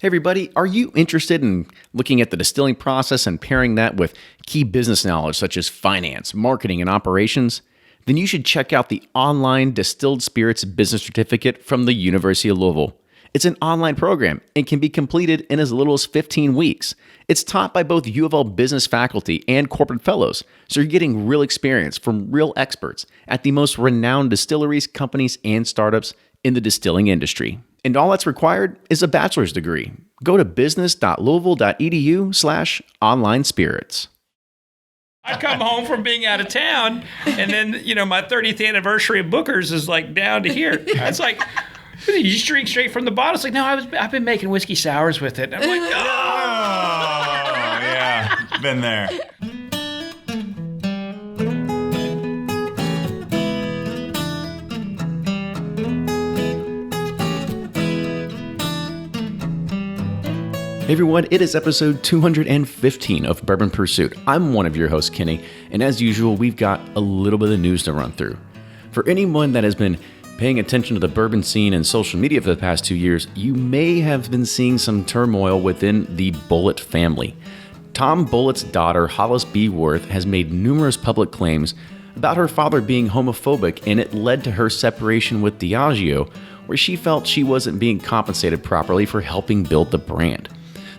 Hey everybody, are you interested in looking at the distilling process and pairing that with key business knowledge such as finance, marketing, and operations? Then you should check out the online Distilled Spirits Business Certificate from the University of Louisville. It's an online program and can be completed in as little as 15 weeks. It's taught by both U of L business faculty and corporate fellows, so you're getting real experience from real experts at the most renowned distilleries, companies, and startups in the distilling industry. And all that's required is a bachelor's degree. Go to business.louisville.edu/online spirits. I come home from being out of town, and then, my 30th anniversary of Booker's is like down to here. It's like, you just drink straight from the bottle. It's like, no, I've been making whiskey sours with it. And I'm like, oh, yeah, been there. Hey everyone, it is episode 215 of Bourbon Pursuit. I'm one of your hosts, Kenny, and as usual, we've got a little bit of news to run through. For anyone that has been paying attention to the bourbon scene and social media for the past 2 years, you may have been seeing some turmoil within the Bulleit family. Tom Bulleit's daughter, Hollis B. Worth, has made numerous public claims about her father being homophobic, and it led to her separation with Diageo, where she felt she wasn't being compensated properly for helping build the brand.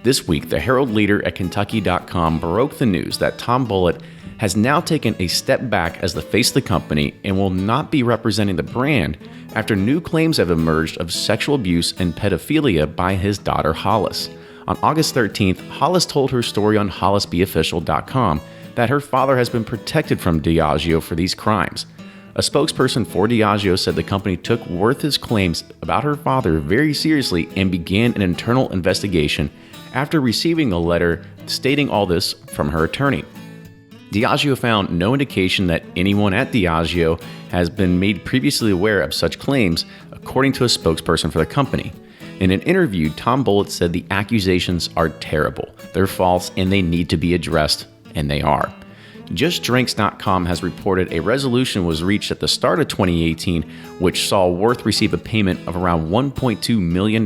This week, the Herald Leader at Kentucky.com broke the news that Tom Bulleit has now taken a step back as the face of the company and will not be representing the brand after new claims have emerged of sexual abuse and pedophilia by his daughter Hollis. On August 13th, Hollis told her story on HollisBofficial.com that her father has been protected from Diageo for these crimes. A spokesperson for Diageo said the company took Worth's claims about her father very seriously and began an internal investigation after receiving a letter stating all this from her attorney. Diageo found no indication that anyone at Diageo has been made previously aware of such claims, according to a spokesperson for the company. In an interview, Tom Bulleit said the accusations are terrible, they're false, and they need to be addressed, and they are. JustDrinks.com has reported a resolution was reached at the start of 2018, which saw Worth receive a payment of around $1.2 million,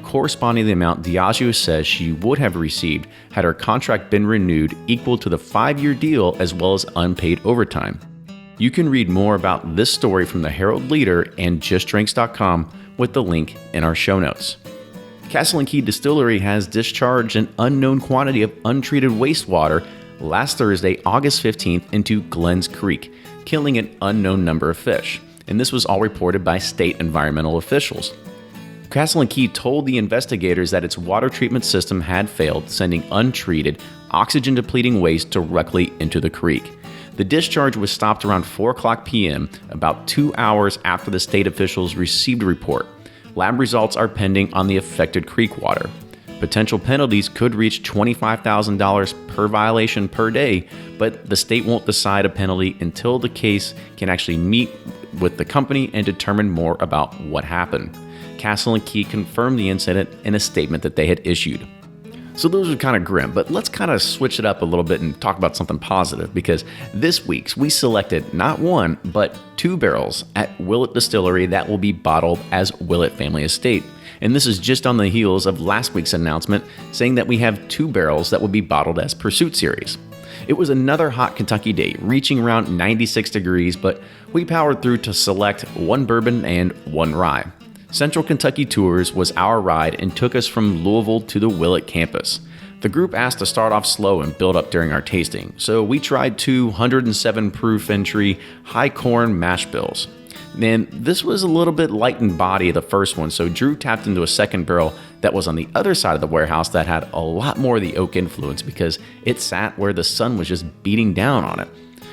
corresponding to the amount Diageo says she would have received had her contract been renewed, equal to the 5-year deal as well as unpaid overtime. You can read more about this story from the Herald Leader and JustDrinks.com with the link in our show notes. Castle & Key Distillery has discharged an unknown quantity of untreated wastewater last Thursday, August 15th, into Glens Creek, killing an unknown number of fish. And this was all reported by state environmental officials. Castle & Key told the investigators that its water treatment system had failed, sending untreated, oxygen-depleting waste directly into the creek. The discharge was stopped around 4 o'clock p.m., about 2 hours after the state officials received a report. Lab results are pending on the affected creek water. Potential penalties could reach $25,000 per violation per day, but the state won't decide a penalty until the case can actually meet with the company and determine more about what happened. Castle & Key confirmed the incident in a statement that they had issued. So those are kind of grim, but let's kind of switch it up a little bit and talk about something positive, because this week's we selected not 1, but 2 barrels at Willett Distillery that will be bottled as Willett Family Estate. And this is just on the heels of last week's announcement saying that we have 2 barrels that will be bottled as Pursuit Series. It was another hot Kentucky day, reaching around 96 degrees, but we powered through to select 1 bourbon and 1 rye. Central Kentucky Tours was our ride and took us from Louisville to the Willett campus. The group asked to start off slow and build up during our tasting, so we tried 2 107 proof entry high corn mash bills. And this was a little bit light in body, the first one, so Drew tapped into a second barrel that was on the other side of the warehouse that had a lot more of the oak influence because it sat where the sun was just beating down on it.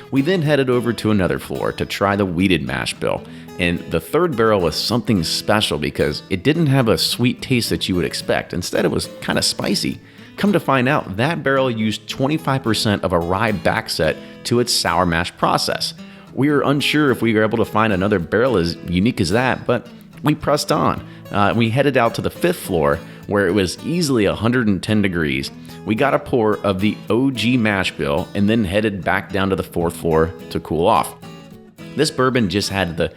We then headed over to another floor to try the wheated mash bill, and the third barrel was something special because it didn't have a sweet taste that you would expect. Instead, it was kind of spicy. Come to find out, that barrel used 25% of a rye backset to its sour mash process. We were unsure if we were able to find another barrel as unique as that, but we pressed on. We headed out to the 5th floor where it was easily 110 degrees. We got a pour of the OG mash bill and then headed back down to the 4th floor to cool off. This bourbon just had the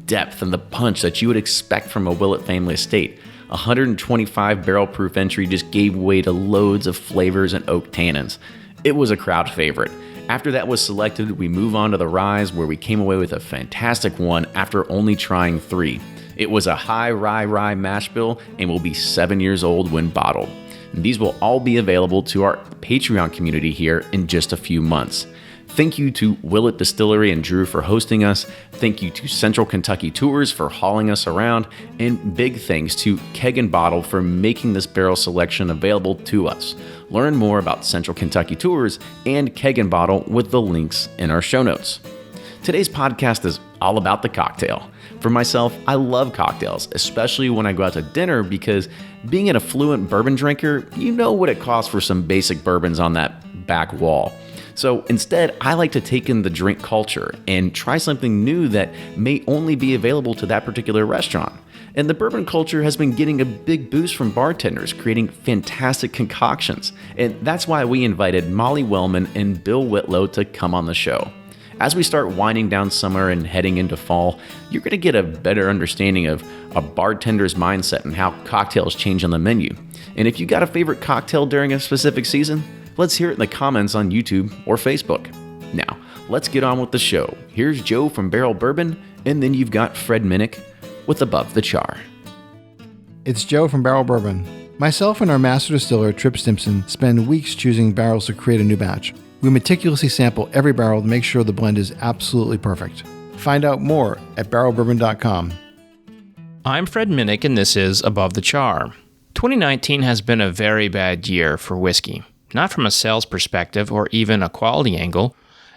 depth and the punch that you would expect from a Willett Family Estate. 125 barrel proof entry just gave way to loads of flavors and oak tannins. It was a crowd favorite. After that was selected, we move on to the ryes, where we came away with a fantastic one after only trying 3. It was a high rye mash bill and will be 7 years old when bottled. And these will all be available to our Patreon community here in just a few months. Thank you to Willett Distillery and Drew for hosting us. Thank you to Central Kentucky Tours for hauling us around. And big thanks to Keg and Bottle for making this barrel selection available to us. Learn more about Central Kentucky Tours and Keg and Bottle with the links in our show notes. Today's podcast is all about the cocktail. For myself, I love cocktails, especially when I go out to dinner, because being an affluent bourbon drinker, you know what it costs for some basic bourbons on that back wall. So instead, I like to take in the drink culture and try something new that may only be available to that particular restaurant. And the bourbon culture has been getting a big boost from bartenders, creating fantastic concoctions. And that's why we invited Molly Wellmann and Bill Whitlow to come on the show. As we start winding down summer and heading into fall, you're going to get a better understanding of a bartender's mindset and how cocktails change on the menu. And if you got a favorite cocktail during a specific season, let's hear it in the comments on YouTube or Facebook. Now, let's get on with the show. Here's Joe from Barrel Bourbon, and then you've got Fred Minnick with Above the Char. It's Joe from Barrel Bourbon. Myself and our master distiller, Trip Stimpson, spend weeks choosing barrels to create a new batch. We meticulously sample every barrel to make sure the blend is absolutely perfect. Find out more at barrelbourbon.com. I'm Fred Minnick, and this is Above the Char. 2019 has been a very bad year for whiskey. Not from a sales perspective or even a quality angle.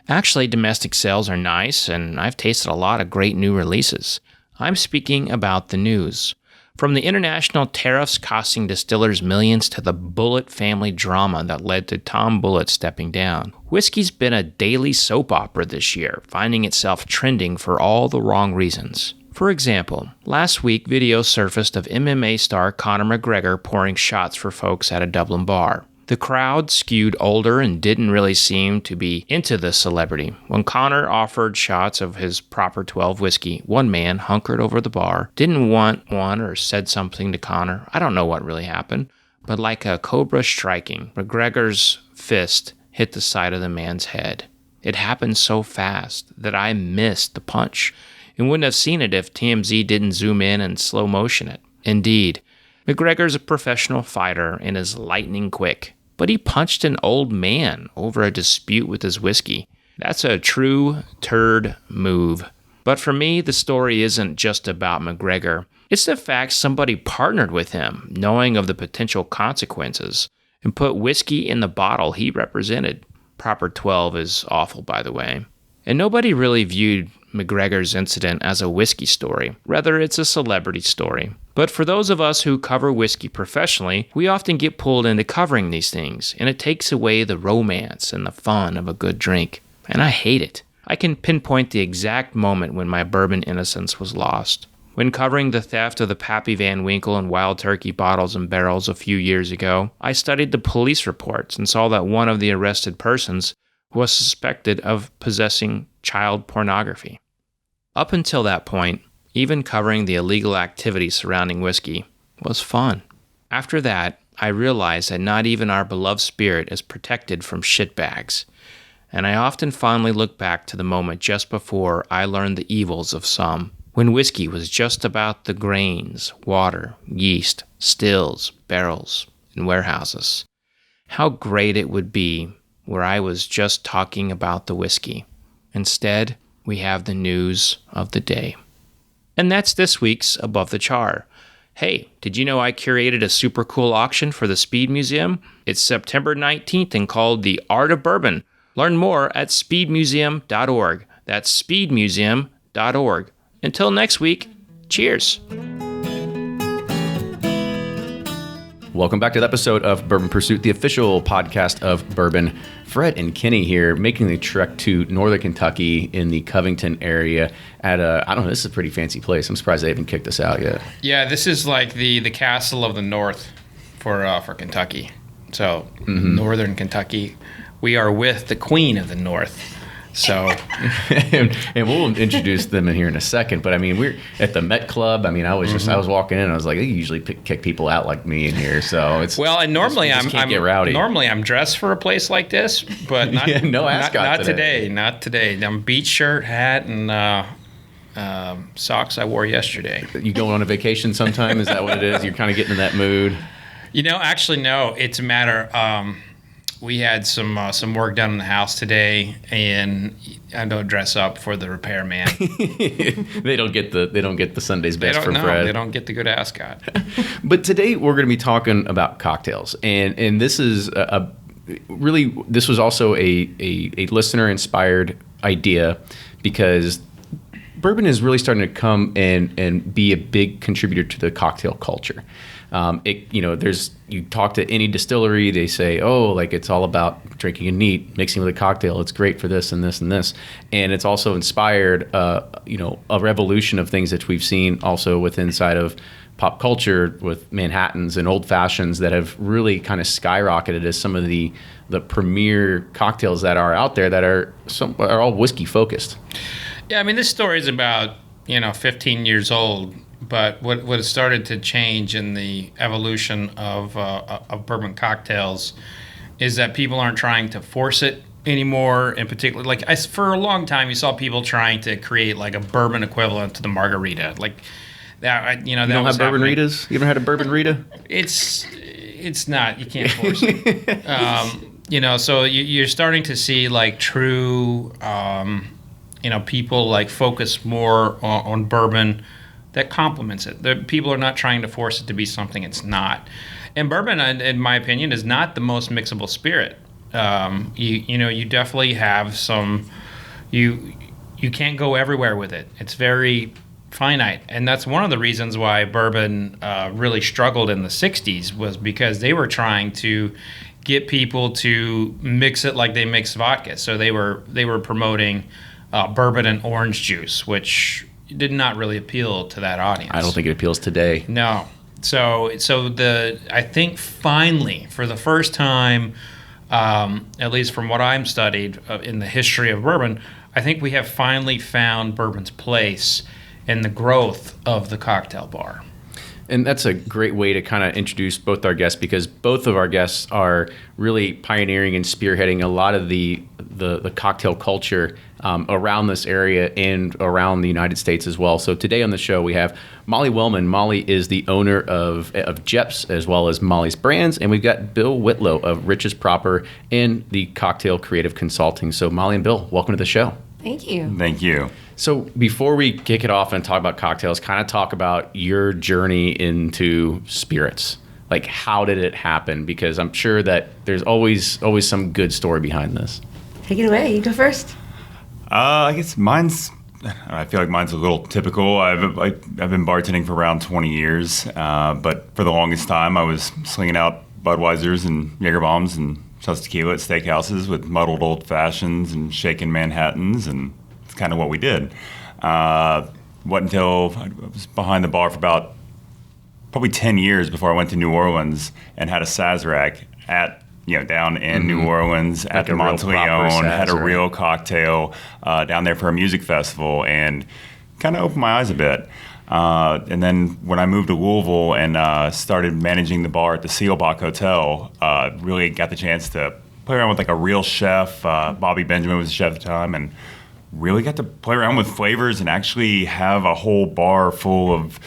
Actually, domestic sales are nice, and I've tasted a lot of great new releases. I'm speaking about the news. From the international tariffs costing distillers millions to the Bulleit family drama that led to Tom Bulleit stepping down, whiskey's been a daily soap opera this year, finding itself trending for all the wrong reasons. For example, last week videos surfaced of MMA star Conor McGregor pouring shots for folks at a Dublin bar. The crowd skewed older and didn't really seem to be into the celebrity. When Conor offered shots of his proper 12 whiskey, one man hunkered over the bar, didn't want one or said something to Conor. I don't know what really happened, but like a cobra striking, McGregor's fist hit the side of the man's head. It happened so fast that I missed the punch and wouldn't have seen it if TMZ didn't zoom in and slow motion it. Indeed, McGregor's a professional fighter and is lightning quick, but he punched an old man over a dispute with his whiskey. That's a true turd move. But for me, the story isn't just about McGregor. It's the fact somebody partnered with him, knowing of the potential consequences, and put whiskey in the bottle he represented. Proper 12 is awful, by the way. And nobody really viewed McGregor's incident as a whiskey story. Rather, it's a celebrity story. But for those of us who cover whiskey professionally, we often get pulled into covering these things, and it takes away the romance and the fun of a good drink. And I hate it. I can pinpoint the exact moment when my bourbon innocence was lost. When covering the theft of the Pappy Van Winkle and Wild Turkey bottles and barrels a few years ago, I studied the police reports and saw that one of the arrested persons was suspected of possessing child pornography. Up until that point, even covering the illegal activity surrounding whiskey was fun. After that, I realized that not even our beloved spirit is protected from shitbags, and I often fondly look back to the moment just before I learned the evils of some, when whiskey was just about the grains, water, yeast, stills, barrels, and warehouses. How great it would be where I was just talking about the whiskey. Instead, we have the news of the day. And that's this week's Above the Char. Hey, did you know I curated a super cool auction for the Speed Museum? It's September 19th and called The Art of Bourbon. Learn more at speedmuseum.org. That's speedmuseum.org. Until next week, cheers. Welcome back to the episode of Bourbon Pursuit, the official podcast of Bourbon. Fred and Kenny here, making the trek to northern Kentucky in the Covington area at I don't know, this is a pretty fancy place. I'm surprised they haven't kicked us out yet. Yeah, this is like the castle of the north for Kentucky. So, northern Kentucky. We are with the queen of the north. So, and we'll introduce them in here in a second. But I mean, we're at the Met Club. I mean, I was walking in, and I was like, they usually kick people out like me in here. So it's well, and normally just can't get rowdy. Normally I'm dressed for a place like this, but not Yeah, no ascot not today. today. Not today. I'm beach shirt, hat, and socks I wore yesterday. You going on a vacation sometime? Is that what it is? You're kind of getting in that mood. Actually, no. It's a matter. We had some work done in the house today, and I don't dress up for the repairman. They don't get the Sunday's best from Fred. They don't get the good ascot. But today we're going to be talking about cocktails, and this is this was also a listener inspired idea, because bourbon is really starting to come and be a big contributor to the cocktail culture. You talk to any distillery, they say, oh, like it's all about drinking it neat, mixing with a cocktail. It's great for this and this and this. And it's also inspired, a revolution of things that we've seen also with inside of pop culture with Manhattans and old fashions that have really kind of skyrocketed as some of the premier cocktails that are out there that are all whiskey focused. Yeah, I mean, this story is about 15 years old. But what has started to change in the evolution of bourbon cocktails is that people aren't trying to force it anymore. In particular, for a long time, you saw people trying to create like a bourbon equivalent to the margarita, like that. You don't have bourbon Ritas? You ever had a bourbon Rita? It's not. You can't force it. So you're starting to see like true, people like focus more on bourbon that complements it. The people are not trying to force it to be something it's not. And bourbon, in my opinion, is not the most mixable spirit. You definitely have some. You can't go everywhere with it. It's very finite, and that's one of the reasons why bourbon really struggled in the '60s, was because they were trying to get people to mix it like they mix vodka. So they were promoting bourbon and orange juice, which did not really appeal to that audience. I don't think it appeals today. No. So I think finally, for the first time, at least from what I'm studied in the history of bourbon, I think we have finally found bourbon's place in the growth of the cocktail bar. And that's a great way to kind of introduce both our guests, because both of our guests are really pioneering and spearheading a lot of the cocktail culture around this area and around the United States as well. So today on the show we have Molly Wellmann. Molly is the owner of Japp's as well as Molly's Brands, and we've got Bill Whitlow of Riches Proper in the Cocktail Creative Consulting. So Molly and Bill, welcome to the show. Thank you. Thank you. So before we kick it off and talk about cocktails, kind of talk about your journey into spirits. Like, how did it happen? Because I'm sure that there's always some good story behind this. Take it away. You go first. I guess I feel like mine's a little typical. I've been bartending for around 20 years, but for the longest time I was slinging out Budweisers and Jaeger bombs and shots of tequila at steakhouses with muddled old fashions and shaken Manhattans, and it's kind of what we did. Wasn't until I was behind the bar for about probably 10 years before I went to New Orleans and had a Sazerac down in New Orleans at the Monteleone, had a real cocktail down there for a music festival, and kind of opened my eyes a bit. And then when I moved to Louisville and started managing the bar at the Seelbach Hotel, really got the chance to play around with like a real chef. Bobby Benjamin was the chef at the time, and really got to play around with flavors and actually have a whole bar full of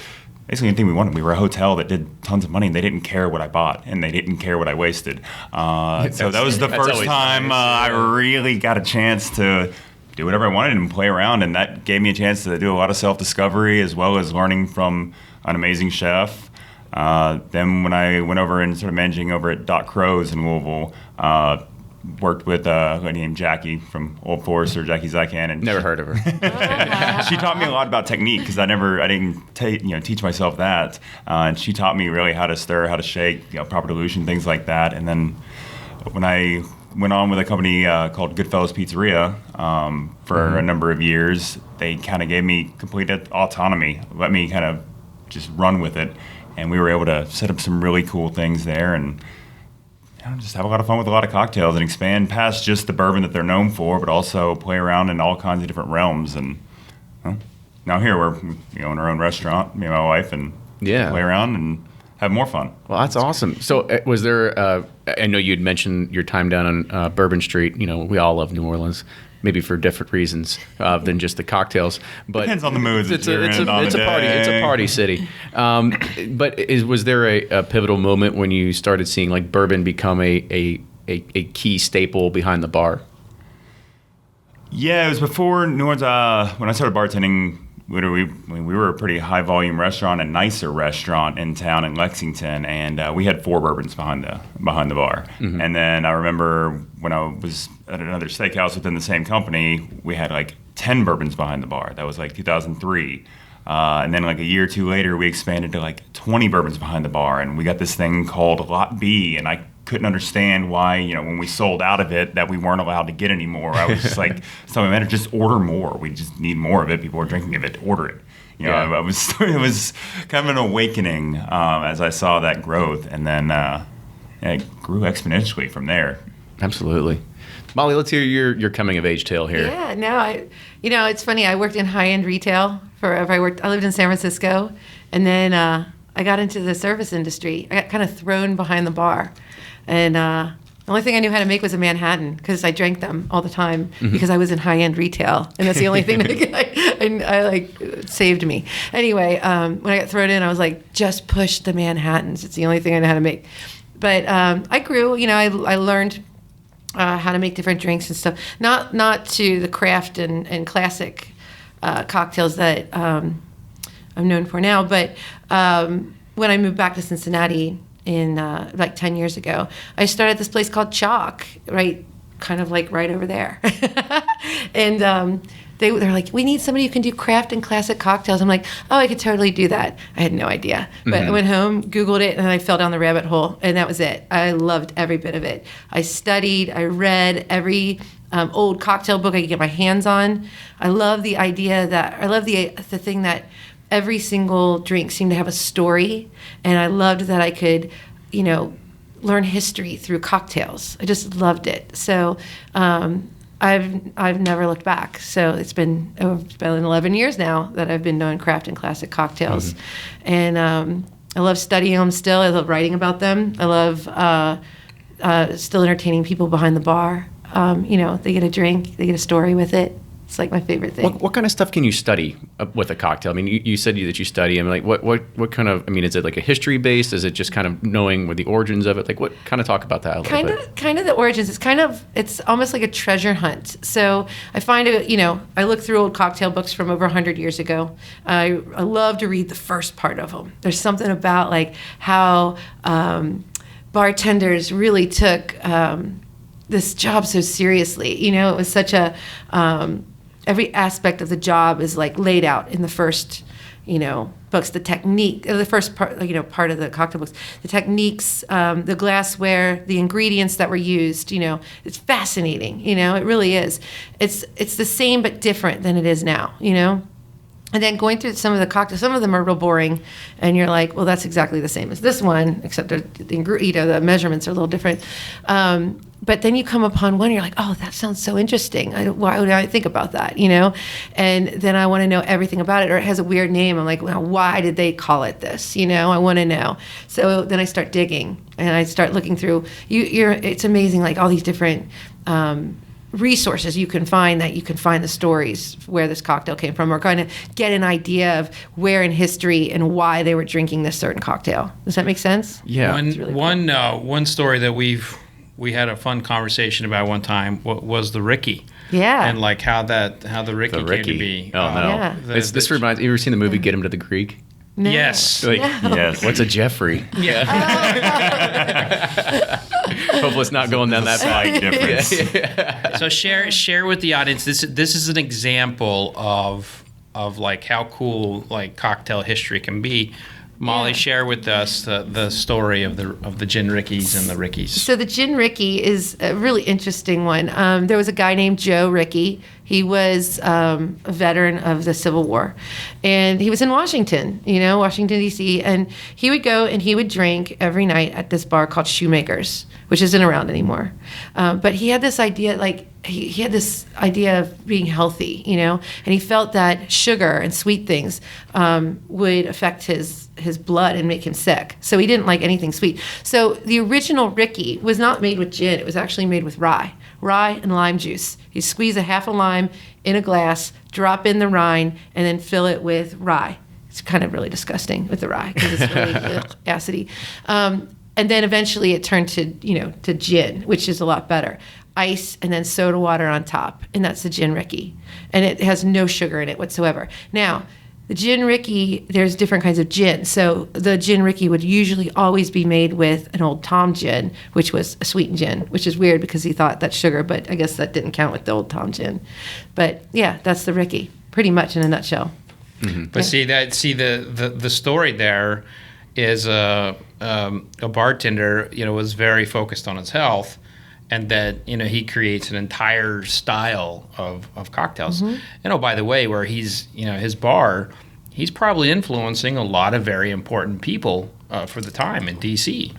basically anything we wanted. We were a hotel that did tons of money, and they didn't care what I bought, and they didn't care what I wasted. So that was the first time I really got a chance to do whatever I wanted and play around, and that gave me a chance to do a lot of self-discovery as well as learning from an amazing chef. Then when I went over and started managing over at Doc Crow's in Louisville, worked with a lady named Jackie from Old Forester, Jackie Zykan. And Never heard of her. She taught me a lot about technique, because I didn't teach myself that. And she taught me really how to stir, how to shake, proper dilution, things like that. And then when I went on with a company called Goodfellas Pizzeria for a number of years, they kind of gave me complete autonomy, let me kind of just run with it. And we were able to set up some really cool things there, and just have a lot of fun with a lot of cocktails and expand past just the bourbon that they're known for, but also play around in all kinds of different realms. And now here we're in our own restaurant, me and my wife, and play around and have more fun. Well, that's awesome. So was there, I know you'd mentioned your time down on Bourbon Street. We all love New Orleans, maybe for different reasons than just the cocktails. But depends on the mood. It's a party city. But was there a pivotal moment when you started seeing like bourbon become a key staple behind the bar? Yeah, it was before New Orleans. When I started bartending, we were a pretty high volume restaurant, a nicer restaurant in town in Lexington, and we had 4 bourbons behind the bar. Mm-hmm. And then I remember when I was at another steakhouse within the same company, we had like 10 bourbons behind the bar. That was like 2003. And then like a year or two later, we expanded to like 20 bourbons behind the bar, and we got this thing called Lot B, and I couldn't understand why, when we sold out of it, that we weren't allowed to get any more. I was just like, something matter, just order more. We just need more of it. People are drinking of it. Order it. It was kind of an awakening as I saw that growth, and then it grew exponentially from there. Absolutely. Molly, let's hear your coming of age tale here. Yeah, no, it's funny. I worked in high-end retail forever. I lived in San Francisco, and then I got into the service industry. I got kind of thrown behind the bar. And the only thing I knew how to make was a Manhattan, because I drank them all the time because I was in high-end retail, and that's the only thing that saved me. Anyway, when I got thrown in, I was like, just push the Manhattans. It's the only thing I know how to make. But I grew. I learned how to make different drinks and stuff. Not to the craft and classic cocktails that I'm known for now, but when I moved back to Cincinnati in like 10 years ago, I started this place called Chalk, right over there. And they're like, we need somebody who can do craft and classic cocktails. I'm like, oh, I could totally do that. I had no idea. But I went home, Googled it, and I fell down the rabbit hole, and that was it. I loved every bit of it. I studied, I read every old cocktail book I could get my hands on. I love the thing that every single drink seemed to have a story, and I loved that I could, learn history through cocktails. I just loved it. So I've never looked back. So it's been 11 years now that I've been doing craft and classic cocktails, and I love studying them still. I love writing about them. I love still entertaining people behind the bar. They get a drink, they get a story with it. It's like my favorite thing. What kind of stuff can you study with a cocktail? I mean, you said that you study. I mean, like what kind of? I mean, is it like a history based? Is it just kind of knowing the origins of it? Like, what kind of talk about that a little bit? Kind of the origins. It's almost like a treasure hunt. So I find I look through old cocktail books from over 100 years ago. I love to read the first part of them. There's something about like how bartenders really took this job so seriously. It was such a every aspect of the job is like laid out in the first, books. The technique, the first part, part of the cocktail books, the techniques, the glassware, the ingredients that were used. It's fascinating. It really is. It's the same but different than it is now. And then going through some of the cocktails, some of them are real boring, and you're like, well, that's exactly the same as this one, except the measurements are a little different. But then you come upon one, and you're like, oh, that sounds so interesting. Why would I think about that, And then I want to know everything about it, or it has a weird name. I'm like, well, why did they call it this? I want to know. So then I start digging, and I start looking through. It's amazing, like all these different resources you can find the stories where this cocktail came from, or kind of get an idea of where in history and why they were drinking this certain cocktail. Does that make sense? Yeah. One story that we had a fun conversation about one time was the Ricky. Yeah. And like how the Ricky came to be. Oh no. Yeah. This reminds. You ever seen the movie Get Him to the Greek? No. Yes. Yes. What's a Jeffrey? Yeah. Hopefully it's not going down that Slight path. difference. So share with the audience. This is an example of like how cool like cocktail history can be. Molly, Yeah. share with us the story of the Gin Rickies and the Rickies. So the Gin Ricky is a really interesting one. There was a guy named Joe Ricky. He was a veteran of the Civil War, and he was in Washington, Washington, D.C., and he would go and he would drink every night at this bar called Shoemaker's, which isn't around anymore. But he had this idea, he had this idea of being healthy, and he felt that sugar and sweet things would affect his blood and make him sick. So he didn't like anything sweet. So the original Ricky was not made with gin. It was actually made with rye and lime juice. You squeeze a half a lime in a glass, drop in the rind, and then fill it with rye. It's kind of really disgusting with the rye because it's really acidy. And then eventually it turned to gin, which is a lot better. Ice and then soda water on top, and that's the Gin Ricky. And it has no sugar in it whatsoever. Now, the Gin Ricky, there's different kinds of gin. So the Gin Ricky would usually always be made with an Old Tom gin, which was a sweetened gin, which is weird because he thought that's sugar, but I guess that didn't count with the Old Tom gin. But yeah, that's the Ricky, pretty much in a nutshell. Mm-hmm. But the story there is a bartender, was very focused on his health, and that he creates an entire style of cocktails. Mm-hmm. And by the way, where he's his bar, he's probably influencing a lot of very important people for the time in D.C.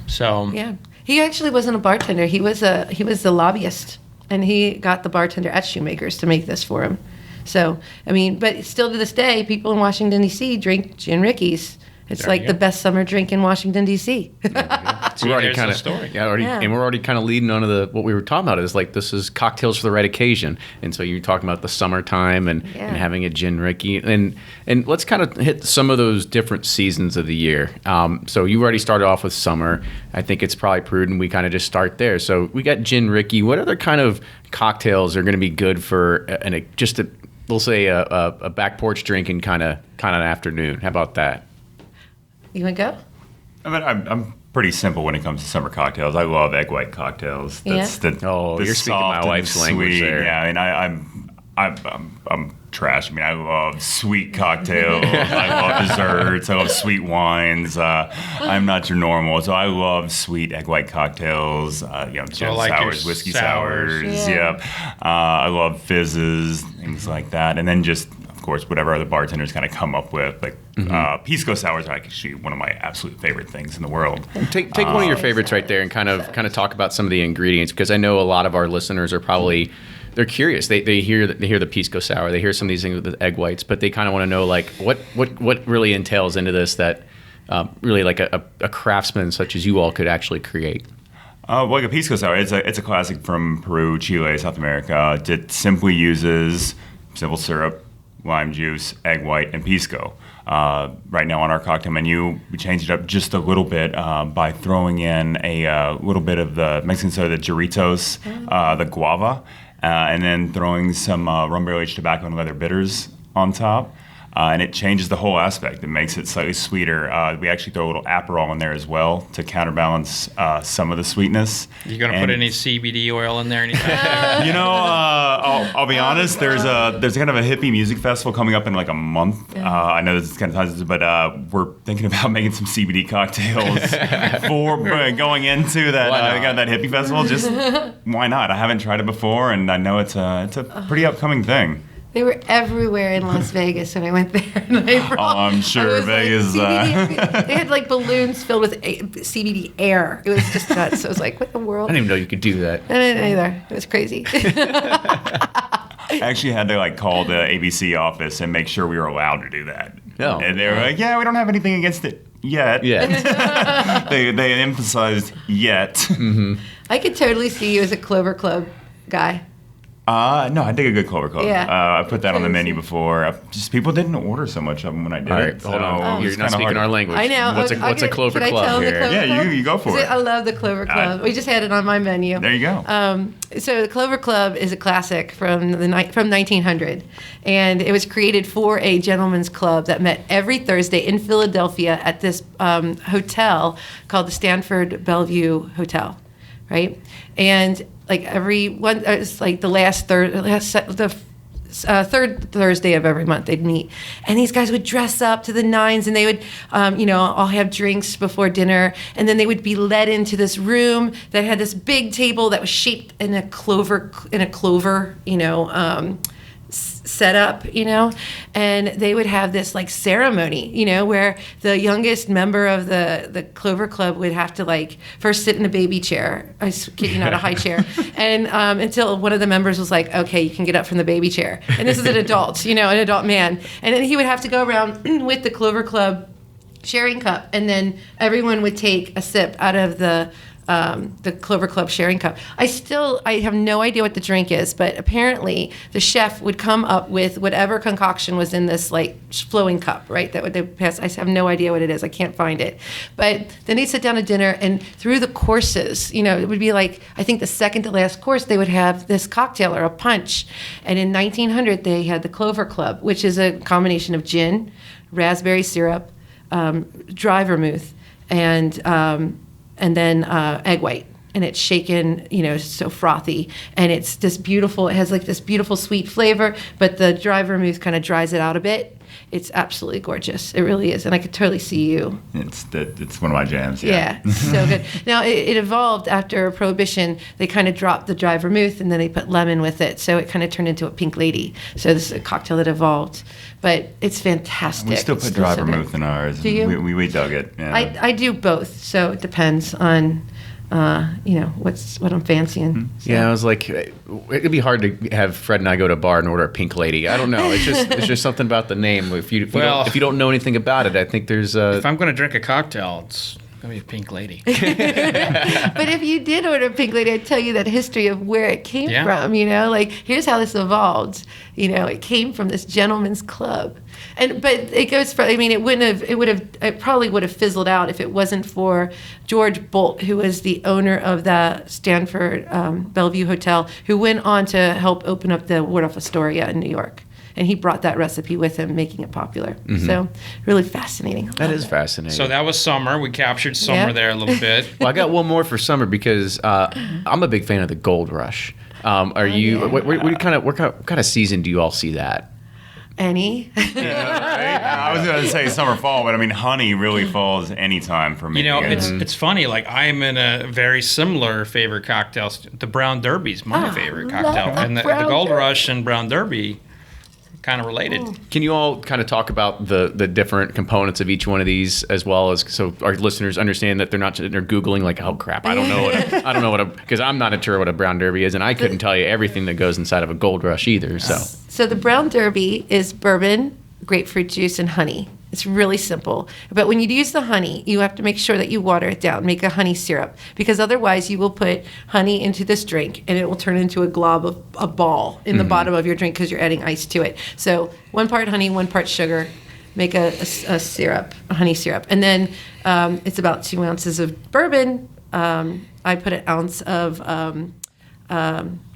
So yeah, he actually wasn't a bartender. He was the lobbyist, and he got the bartender at Shoemaker's to make this for him. So but still to this day, people in Washington D.C. drink Gin Rickies. It's like the best summer drink in Washington D.C. We're already kind of story. And we're already kind of leading on to what we were talking about. Is like this is cocktails for the right occasion, and so you're talking about the summertime and having a Gin Ricky, and let's kind of hit some of those different seasons of the year. So you already started off with summer. I think it's probably prudent we kind of just start there. So we got Gin Ricky. What other kind of cocktails are going to be good for we'll say a back porch drinking kind of an afternoon? How about that? You want to go? I'm pretty simple when it comes to summer cocktails. I love egg white cocktails. Yeah? You're speaking my wife's language sweet. there. Yeah, I'm trash. I love sweet cocktails. I love desserts. I love sweet wines. I'm not your normal, so I love sweet egg white cocktails. Gin sours, whiskey sours. Yeah. Yep. I love fizzes, things like that, and then just, of course, whatever other bartenders kind of come up with, like pisco sours are actually one of my absolute favorite things in the world. Take one of your favorites right there and kind of talk about some of the ingredients, because I know a lot of our listeners are probably they're curious. They hear the pisco sour, they hear some of these things with the egg whites, but they kind of want to know like what really entails into this that really like a craftsman such as you all could actually create. Like a pisco sour, it's a classic from Peru, Chile, South America. It simply uses simple syrup, lime juice, egg white, and pisco. Right now on our cocktail menu, we changed it up just a little bit by throwing in a little bit of the Mexican soda, the Jarritos, the guava, and then throwing some rum barrel aged tobacco and leather bitters on top. And it changes the whole aspect. It makes it slightly sweeter. We actually throw a little Aperol in there as well to counterbalance some of the sweetness. You going to put any CBD oil in there anytime? I'll be honest. There's kind of a hippie music festival coming up in like a month. I know this is kind of times, but we're thinking about making some CBD cocktails for going into that that hippie festival. Just why not? I haven't tried it before, and I know it's a pretty upcoming thing. They were everywhere in Las Vegas when I went there. And I'm sure Vegas. CBD, they had like balloons filled with CBD air. It was just nuts. So I was like, what the world? I didn't even know you could do that. I didn't either. It was crazy. I actually had to call the ABC office and make sure we were allowed to do that. No. And they were like, yeah, we don't have anything against it yet. Yeah. they emphasized yet. Mm-hmm. I could totally see you as a Clover Club guy. No, I dig a good Clover Club. Yeah. I put that on the menu before. Just people didn't order so much of them when I did All right, it. hold on. You're not speaking our language. I know. What's a Clover Can I Club tell here? the Clover Club? You go for it. I love the Clover Club. We just had it on my menu. There you go. So the Clover Club is a classic from 1900, and it was created for a gentleman's club that met every Thursday in Philadelphia at this hotel called the Stanford Bellevue Hotel, right? And like every one, it's like the third Thursday of every month they'd meet, and these guys would dress up to the nines, and they would, all have drinks before dinner, and then they would be led into this room that had this big table that was shaped in a clover, set up, and they would have this like ceremony, where the youngest member of the Clover Club would have to like first sit in a baby chair. I kid you not, a high chair, and until one of the members was like, okay, you can get up from the baby chair. And this is an adult, an adult man. And then he would have to go around with the Clover Club sharing cup, and then everyone would take a sip out of the Clover Club sharing cup. I have no idea what the drink is, but apparently the chef would come up with whatever concoction was in this like flowing cup, right? That would they pass. I have no idea what it is. I can't find it. But then they'd sit down to dinner, and through the courses, it would be like, I think the second to last course, they would have this cocktail or a punch. And in 1900, they had the Clover Club, which is a combination of gin, raspberry syrup, dry vermouth, and then egg white, and it's shaken, so frothy, and it's this beautiful. It has like this beautiful sweet flavor, but the dry vermouth kind of dries it out a bit. It's absolutely gorgeous. It really is, and I could totally see you. It's one of my jams. Yeah, so good. Now it evolved after Prohibition. They kind of dropped the dry vermouth, and then they put lemon with it, so it kind of turned into a pink lady. So this is a cocktail that evolved, but it's fantastic. We still put dry vermouth in ours. Do you? We dug it. Yeah. I do both, so it depends on what I'm fancying. So. Yeah, I was like, it'd be hard to have Fred and I go to a bar and order a pink lady. I don't know. It's just something about the name. If you don't know anything about it, I think there's. If I'm going to drink a cocktail, it's going to be a pink lady. But if you did order a pink lady, I'd tell you that history of where it came from. Like here's how this evolved. It came from this gentleman's club. But it goes for, it probably would have fizzled out if it wasn't for George Bolt, who was the owner of the Stanford Bellevue Hotel, who went on to help open up the Waldorf Astoria in New York. And he brought that recipe with him, making it popular. Mm-hmm. So really fascinating. That is fascinating. So that was summer. We captured summer there a little bit. Well, I got one more for summer because I'm a big fan of the Gold Rush. Are you? What kind of season do you all see that? Any. I was going to say summer, fall, but honey really falls anytime for me. It's funny. Like I'm in a very similar favorite cocktail. The Brown Derby's my favorite cocktail, and the Gold Rush and Brown Derby kind of related. Can you all kind of talk about the different components of each one of these, as well as so our listeners understand that they're Googling like, oh crap, I don't know what because I'm not sure what a Brown Derby is, and I couldn't tell you everything that goes inside of a Gold Rush either. So the Brown Derby is bourbon, grapefruit juice, and honey. It's really simple. But when you use the honey, you have to make sure that you water it down, make a honey syrup, because otherwise you will put honey into this drink and it will turn into a glob of a ball in the bottom of your drink because you're adding ice to it. So 1 part honey, 1 part sugar. Make a syrup, a honey syrup. And then it's about 2 ounces of bourbon. I put an ounce of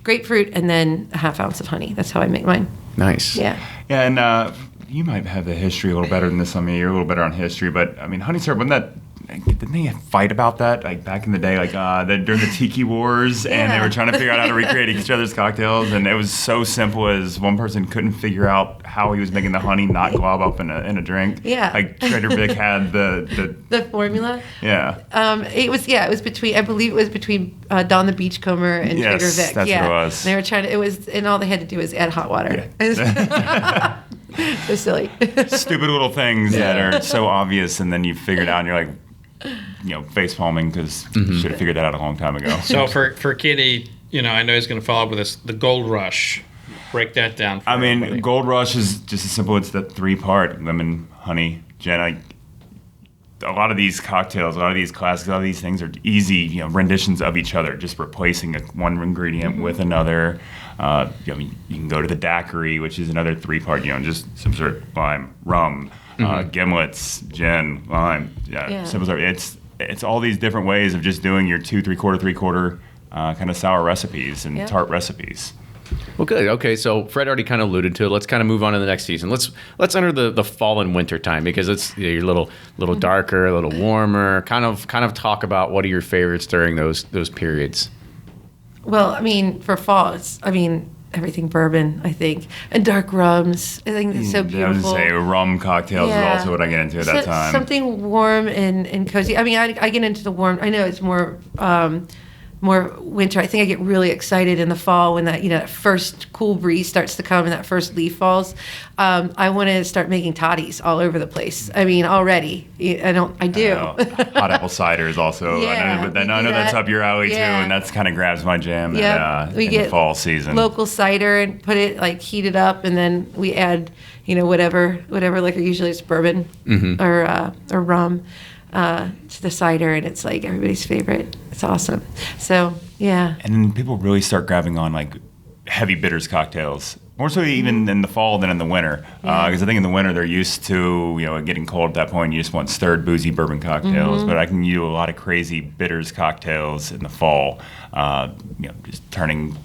grapefruit and then a half ounce of honey. That's how I make mine. Nice. Yeah. Yeah, and you might have the history a little better than this on me. You're a little better on history, but honey syrup, didn't they fight about that like back in the day, like during the Tiki Wars, and they were trying to figure out how to recreate each other's cocktails, and it was so simple as one person couldn't figure out how he was making the honey not glob up in a drink. Yeah. Like Trader Vic had the formula. Yeah. It was between, I believe it was between Don the Beachcomber and Trader Vic. That's what it was. And they were trying to, and all they had to do was add hot water. Yeah. So silly. Stupid little things that are so obvious, and then you figure it out, and you're like, face palming because you should have figured that out a long time ago. So for Kitty, I know he's going to follow up with this. The Gold Rush, break that down. For everybody. Gold Rush is just as simple. It's the 3-part lemon, honey, gin. A lot of these cocktails, a lot of these classics, a lot of these things are easy, renditions of each other, just replacing one ingredient with another. You can go to the daiquiri, which is another 3-part, just some sort of lime, rum, gimlets, gin, lime. Simple stuff. It's all these different ways of just doing your 2 3/4 kind of sour recipes and tart recipes. Well, good. Okay, so Fred already kind of alluded to it. Let's kind of move on to the next season. Let's enter the fall and winter time, because it's you're a little darker, a little warmer. Kind of talk about what are your favorites during those periods. Well, for fall, everything bourbon, I think, and dark rums. I think it's so beautiful. I was going to say rum cocktails is also what I get into at that time. Something warm and cozy. I mean, I get into the warm. I know it's more winter. I think I get really excited in the fall when that first cool breeze starts to come and that first leaf falls. I want to start making toddies all over the place. I mean, already. I do. Hot apple cider is also. Yeah, I know that's up your alley too, and that's kind of grabs my jam. We in get the fall season. Local cider and put it heat it up, and then we add whatever liquor. Usually it's bourbon or rum. To the cider, and it's everybody's favorite. It's awesome. So yeah. And then people really start grabbing on heavy bitters cocktails, more so even in the fall than in the winter. Because I think in the winter they're used to it getting cold at that point. You just want stirred boozy bourbon cocktails. But I can do a lot of crazy bitters cocktails in the fall. Just turning.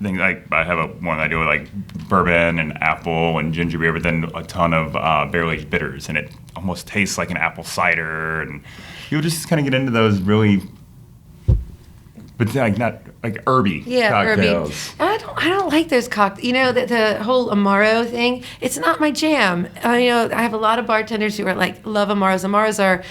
Things I have one I do with bourbon and apple and ginger beer, but then a ton of barrel-aged bitters, and it almost tastes like an apple cider, and you'll just kind of get into those really, but not herby cocktails. Herby. I don't like those cocktails. The whole Amaro thing. It's not my jam. I have a lot of bartenders who are love Amaros. Amaros are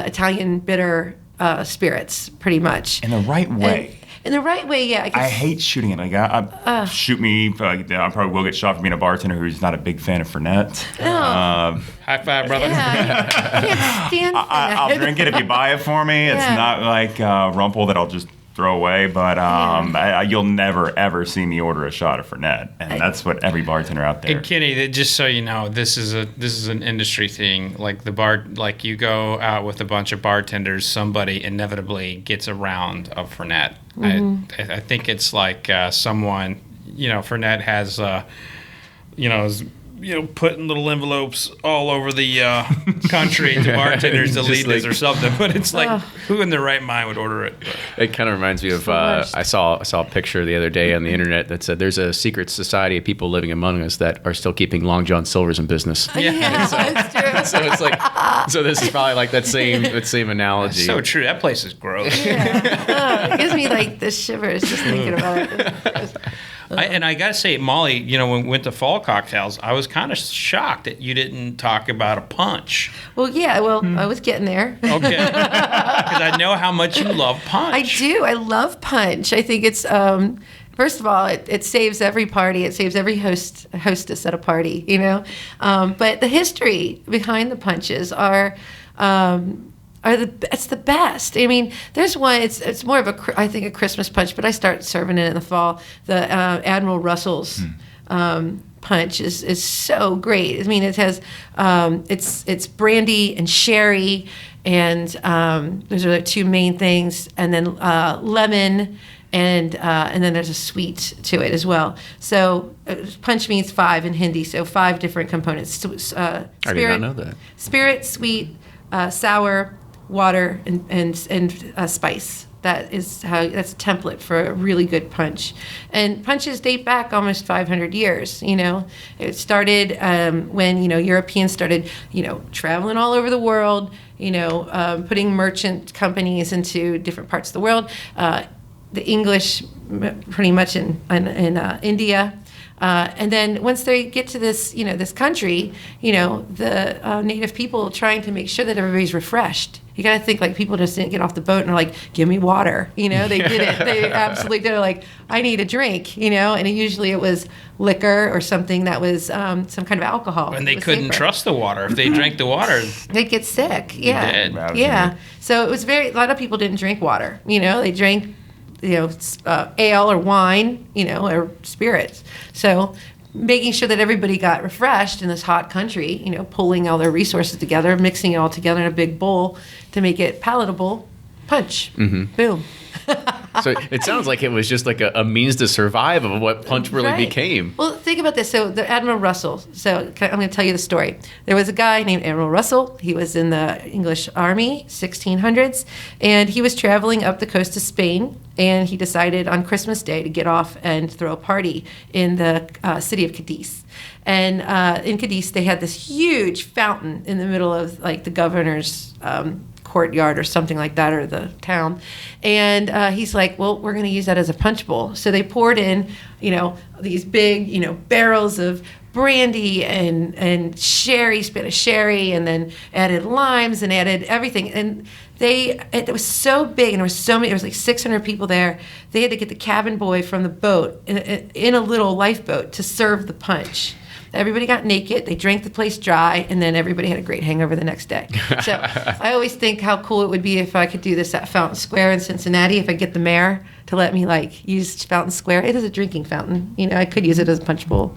Italian bitter spirits, pretty much. In the right way. In the right way, yeah. I hate shooting it. Shoot me. I probably will get shot for being a bartender who's not a big fan of Fernet. High five, brother. Yeah, I can't stand Fernet. I'll drink it if you buy it for me. It's not like Rumpel that I'll just throw away, but you'll never ever see me order a shot of Fernet, and that's what every bartender out there. And Kenny, just so you know, this is an industry thing. You go out with a bunch of bartenders, somebody inevitably gets a round of Fernet. I think it's someone, Fernet has, putting little envelopes all over the country to bartenders to lead this or something. But it's who in their right mind would order it? It kind of reminds me of I saw a picture the other day on the internet that said there's a secret society of people living among us that are still keeping Long John Silver's in business. Yeah, that's true. So it's so this is probably that same analogy. That's so true. That place is gross. Yeah. It gives me the shivers just thinking about it. I got to say, Molly, when we went to fall cocktails, I was kind of shocked that you didn't talk about a punch. Well, yeah, I was getting there. Okay. Because I know how much you love punch. I do. I love punch. I think it's, first of all, it saves every party. It saves every hostess at a party, But the history behind the punches it's the best. I mean, there's one. It's more of a Christmas punch, but I start serving it in the fall. The Admiral Russell's punch is so great. I mean, it has it's brandy and sherry, and those are the two main things, and then lemon. And then there's a sweet to it as well. So punch means 5 in Hindi, so 5 different components. I did not know that. Spirit, sweet, sour, water, and spice. That's a template for a really good punch. And punches date back almost 500 years. It started when Europeans started traveling all over the world. Putting merchant companies into different parts of the world. The English, pretty much in India. And then once they get to this, this country, the native people trying to make sure that everybody's refreshed. You got to think people just didn't get off the boat and are give me water. They did it. They absolutely did it. I need a drink, and usually it was liquor or something that was some kind of alcohol. And they couldn't trust the water. If they drank the water, they'd get sick. Yeah. Yeah. So it was a lot of people didn't drink water. They drank ale or wine, or spirits. So making sure that everybody got refreshed in this hot country, pulling all their resources together, mixing it all together in a big bowl to make it palatable. Punch. Mm-hmm. Boom. So it sounds like it was just a means to survive of what punch really became. Well, think about this. So the Admiral Russell. So I'm going to tell you the story. There was a guy named Admiral Russell. He was in the English Army, 1600s, and he was traveling up the coast of Spain, and he decided on Christmas Day to get off and throw a party in the city of Cadiz. And in Cadiz, they had this huge fountain in the middle of the governor's courtyard or something like that, or the town. And he's like, well, we're going to use that as a punch bowl. So they poured in, these big, barrels of brandy and sherry, Spanish sherry, and then added limes and added everything. And it was so big, and there was so many. There was like 600 people there. They had to get the cabin boy from the boat in a little lifeboat to serve the punch. Everybody got naked. They drank the place dry, and then everybody had a great hangover the next day. So I always think how cool it would be if I could do this at Fountain Square in Cincinnati. If I get the mayor to let me use Fountain Square, it is a drinking fountain. I could use it as a punch bowl.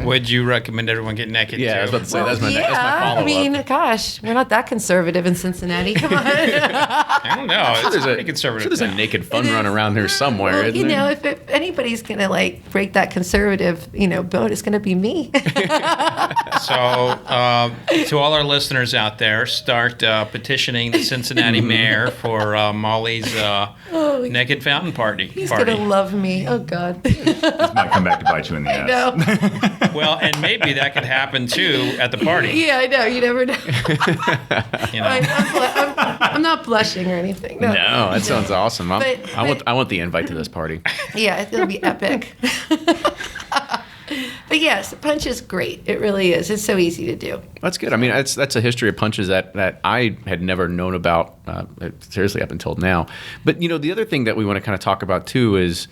Would you recommend everyone get naked too? I was about to say, that's my follow-up. I mean, gosh, we're not that conservative in Cincinnati. Come on. I don't know. It's pretty conservative. There's a naked fun run around here somewhere, isn't there? If anybody's going to break that conservative, boat, it's going to be me. So, to all our listeners out there, start petitioning the Cincinnati mayor for Molly's naked fountain party. He's going to love me. Oh, God. This might come back to bite you in the ass. I know. Well, and maybe that could happen too at the party. Yeah, I know. You never know. I'm not blushing or anything. No, that sounds awesome. I want the invite to this party. Yeah, it'll be epic. But yes, punch is great. It really is. It's so easy to do. That's good. I mean, that's a history of punches that I had never known about, seriously, up until now. But, the other thing that we want to kind of talk about, too, is,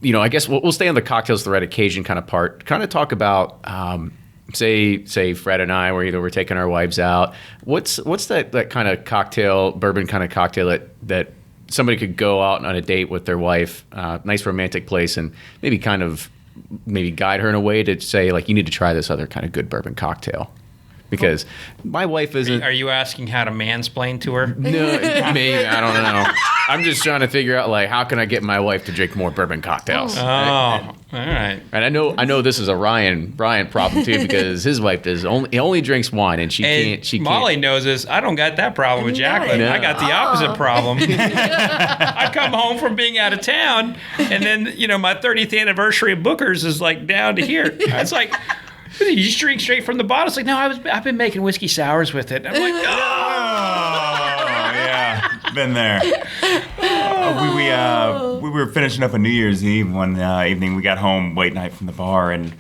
I guess we'll stay on the cocktails the right occasion kind of part. Kind of talk about, say Fred and I, we're taking our wives out. What's that kind of cocktail, bourbon kind of cocktail that somebody could go out on a date with their wife, nice romantic place, and maybe guide her in a way to say, you need to try this other kind of good bourbon cocktail. Because my wife isn't... Are you asking how to mansplain to her? No, maybe. I don't know. I'm just trying to figure out, how can I get my wife to drink more bourbon cocktails? Oh, all right. And I know this is a Ryan problem, too, because his wife he only drinks wine, and she Molly can't. knows this. I don't got that problem with Jacqueline. No. I got the opposite problem. I come home from being out of town, and then, my 30th anniversary of Booker's is, down to here. It's like... You just drink straight from the bottle. It's like, no, I've been making whiskey sours with it. I'm like, Oh, yeah, been there. We were finishing up a New Year's Eve one evening. We got home late night from the bar, and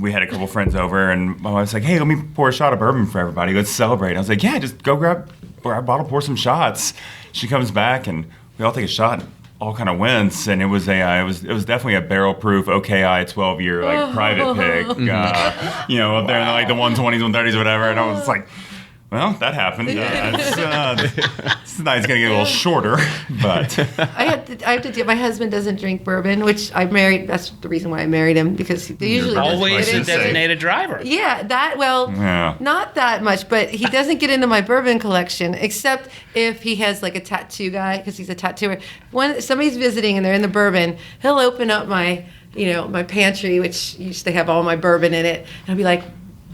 we had a couple friends over, and my wife's like, hey, let me pour a shot of bourbon for everybody. Let's celebrate. I was like, yeah, just go grab a bottle, pour some shots. She comes back, and we all take a shot. All kind of wince, and it was definitely a barrel proof OKI 12-year private pick, up there in the 120s, 130s, whatever. And I was like, well, that happened. This night's gonna get a little shorter, but I have to do. My husband doesn't drink bourbon, which I married. That's the reason why I married him, because they usually always a doesn't designated driver. Yeah, not that much, but he doesn't get into my bourbon collection, except if he has a tattoo guy, because he's a tattooer. When somebody's visiting and they're in the bourbon, he'll open up my pantry, which used to have all my bourbon in it, and I'll be like,